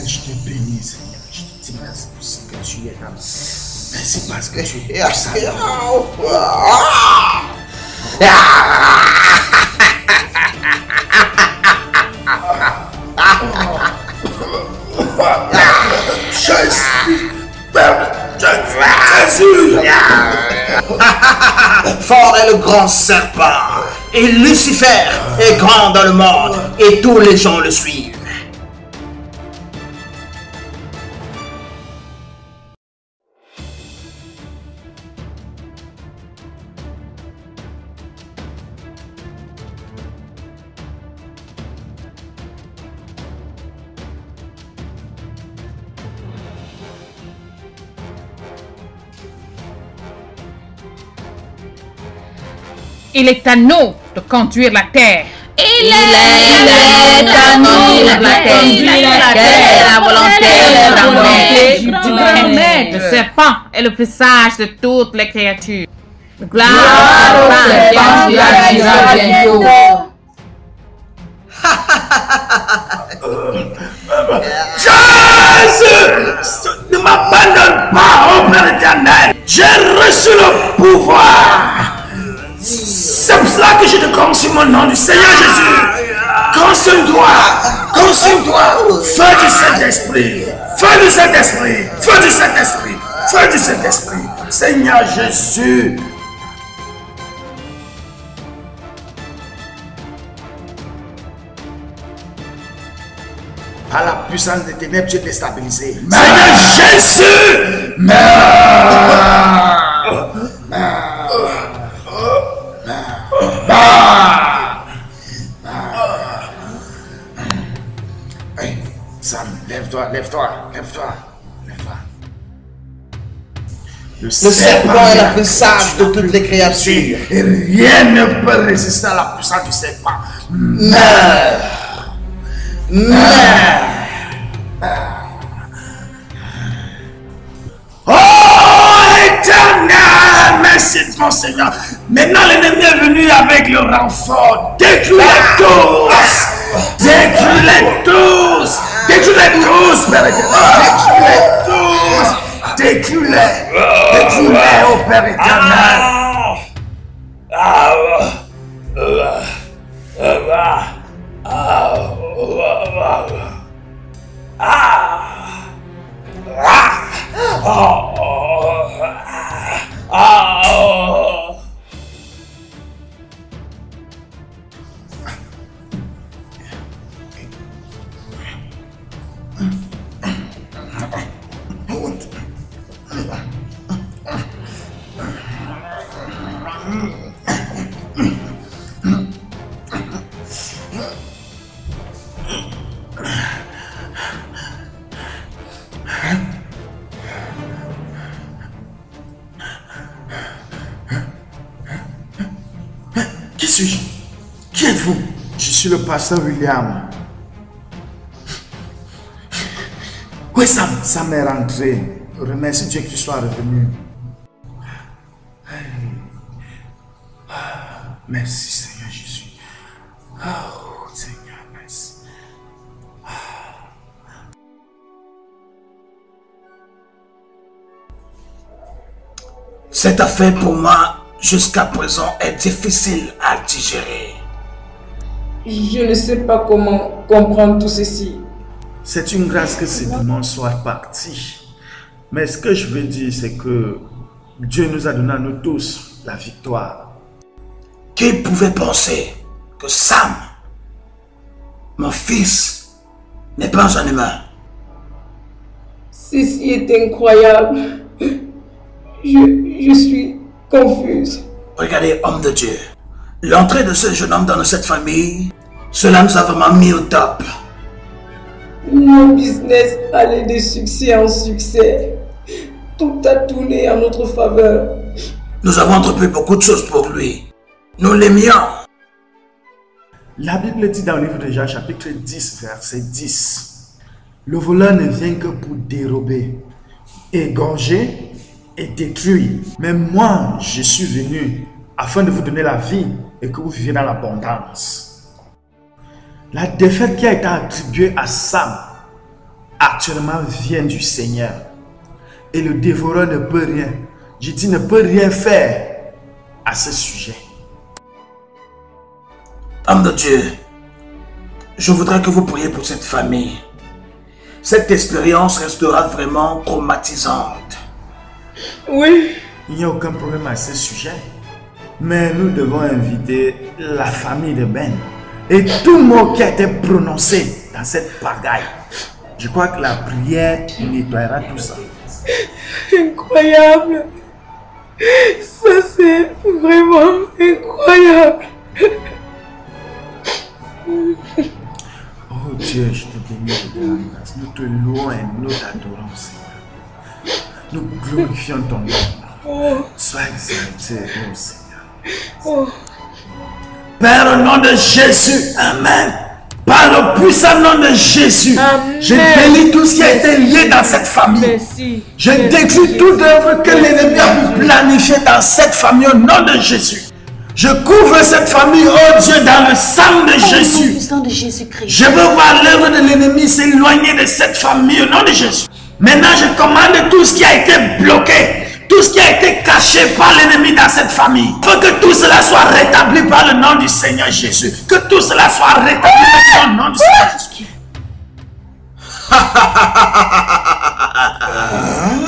Je te bénis, Seigneur. Je te dis merci pour ce que tu es là. Merci parce que tu es puissant. Jésus. Fort est le grand serpent. Et Lucifer est grand dans le monde. Et tous les gens le suivent. Il est à nous de conduire la terre. Il est à nous de conduire la terre, la volonté du grand-maître. Le serpent est le plus sage de toutes les créatures. Gloire au serpent qui agira bientôt. Jésus, ne m'abandonne pas, ô Père éternel. J'ai reçu le pouvoir. C'est pour cela que je te consume au nom du Seigneur Jésus. Consume-toi, consume-toi. Feu du Saint-Esprit, feu du Saint-Esprit, feu du Saint-Esprit, feu du Saint-Esprit. Seigneur Jésus. Par la puissance des ténèbres, tu es déstabilisé. Seigneur Jésus, Hey, Sam, lève-toi, lève-toi, lève-toi, lève-toi. Le serpent est la plus sage de toutes les créatures. Et rien ne peut résister à la puissance du serpent. Oh éternel, merci mon Seigneur. Maintenant l'ennemi est venu avec le renfort. Détruis-les tous. Détruis-les tous. Détruis-les tous, Père éternel. Détruis-les tous. Détruis-les. Détruis-les, ô Père éternel. Qui suis-je? Qui êtes-vous? Je suis le pasteur William. Où est Sam? Sam est rentré. Remercie Dieu que tu sois revenu. Merci Seigneur Jésus. Oh Seigneur, merci. Cette affaire pour moi, jusqu'à présent, est difficile à digérer. Je ne sais pas comment comprendre tout ceci. C'est une grâce que ces démons soient partis. Mais ce que je veux dire, c'est que Dieu nous a donné à nous tous la victoire. Qui pouvait penser que Sam, mon fils, n'est pas un humain? Ceci est incroyable. Je suis confuse. Regardez, homme de Dieu, l'entrée de ce jeune homme dans cette famille, cela nous a vraiment mis au top. Mon business allait de succès en succès. Tout a tourné en notre faveur. Nous avons entrepris beaucoup de choses pour lui. Nous l'aimions. La Bible dit dans le livre de Jean, chapitre 10, verset 10. Le voleur ne vient que pour dérober, égorger et détruire. Mais moi, je suis venu afin de vous donner la vie et que vous viviez dans l'abondance. La défaite qui a été attribuée à Sam actuellement vient du Seigneur. Et le dévoreur ne peut rien. Je dis ne peut rien faire à ce sujet. Homme de Dieu, je voudrais que vous priez pour cette famille. Cette expérience restera vraiment traumatisante. Oui. Il n'y a aucun problème à ce sujet. Mais nous devons inviter la famille de Ben. Et tout mot qui a été prononcé dans cette pagaille. Je crois que la prière nettoiera tout ça. Incroyable. Ça c'est vraiment incroyable. Oh Dieu, je te bénis de la grâce. Nous te louons et nous t'adorons, Seigneur. Nous glorifions ton nom. Sois exalté, oh Seigneur. Père, au nom de Jésus, Amen. Par le puissant nom de Jésus, Amen. Je bénis tout ce qui a été lié dans cette famille. Merci. Je détruis toute œuvre que l'ennemi a pu planifier dans cette famille au nom de Jésus. Je couvre cette famille, oh Dieu, dans le sang de Jésus. Je veux voir l'œuvre de l'ennemi s'éloigner de cette famille au nom de Jésus. Maintenant, je commande tout ce qui a été bloqué, tout ce qui a été caché par l'ennemi dans cette famille. Il faut que tout cela soit rétabli par le nom du Seigneur Jésus. Que tout cela soit rétabli par le nom du Seigneur Jésus.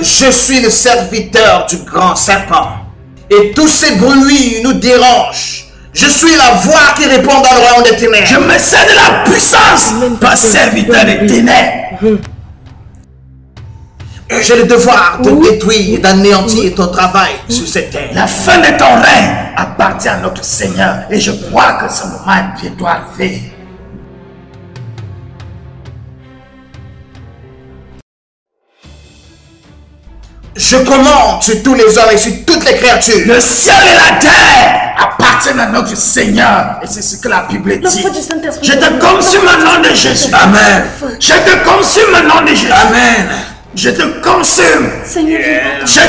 Je suis le serviteur du grand serpent. Et tous ces bruits nous dérangent. Je suis la voix qui répond dans le royaume des ténèbres. Je me sers de la puissance, pas serviteur des ténèbres. J'ai le devoir de détruire et d'anéantir ton travail sur cette terre. La fin de ton règne appartient à notre Seigneur. Et je crois que ce moment est bientôt arrivé. Je commande sur tous les hommes et sur toutes les créatures. Le ciel et la terre appartiennent à notre Seigneur. Et c'est ce que la Bible dit. Je te consume au nom de Jésus. Amen. Je te consume au nom de Jésus. Amen. Je te consume. Je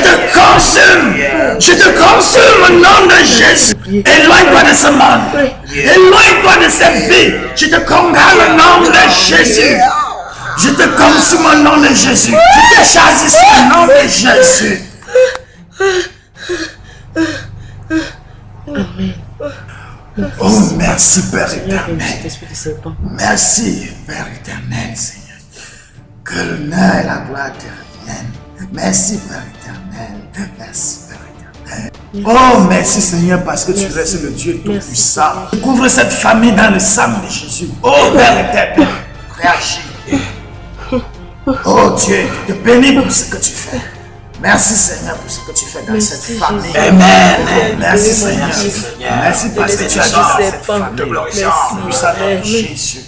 te consume. Je te consume au nom de Jésus. Éloigne-toi de ce monde. Éloigne-toi de cette vie. Je te condamne au nom de Jésus. Je te consume au nom de Jésus. Je te chasse ici au nom de Jésus. Amen. Oh, merci Père éternel. Merci Père éternel, Seigneur. Que l'honneur et la gloire te reviennent. Merci Père éternel. Merci Père éternel. Oh, merci Seigneur parce que tu restes le Dieu tout-puissant. Couvre cette famille dans le sang de Jésus. Oh Père éternel, réagis. Oh Dieu, je te bénis pour ce que tu fais. Merci Seigneur pour ce que tu fais dans cette famille. Amen. Merci Seigneur. Merci parce que tu as dit dans cette famille. Te glorifions. Jésus.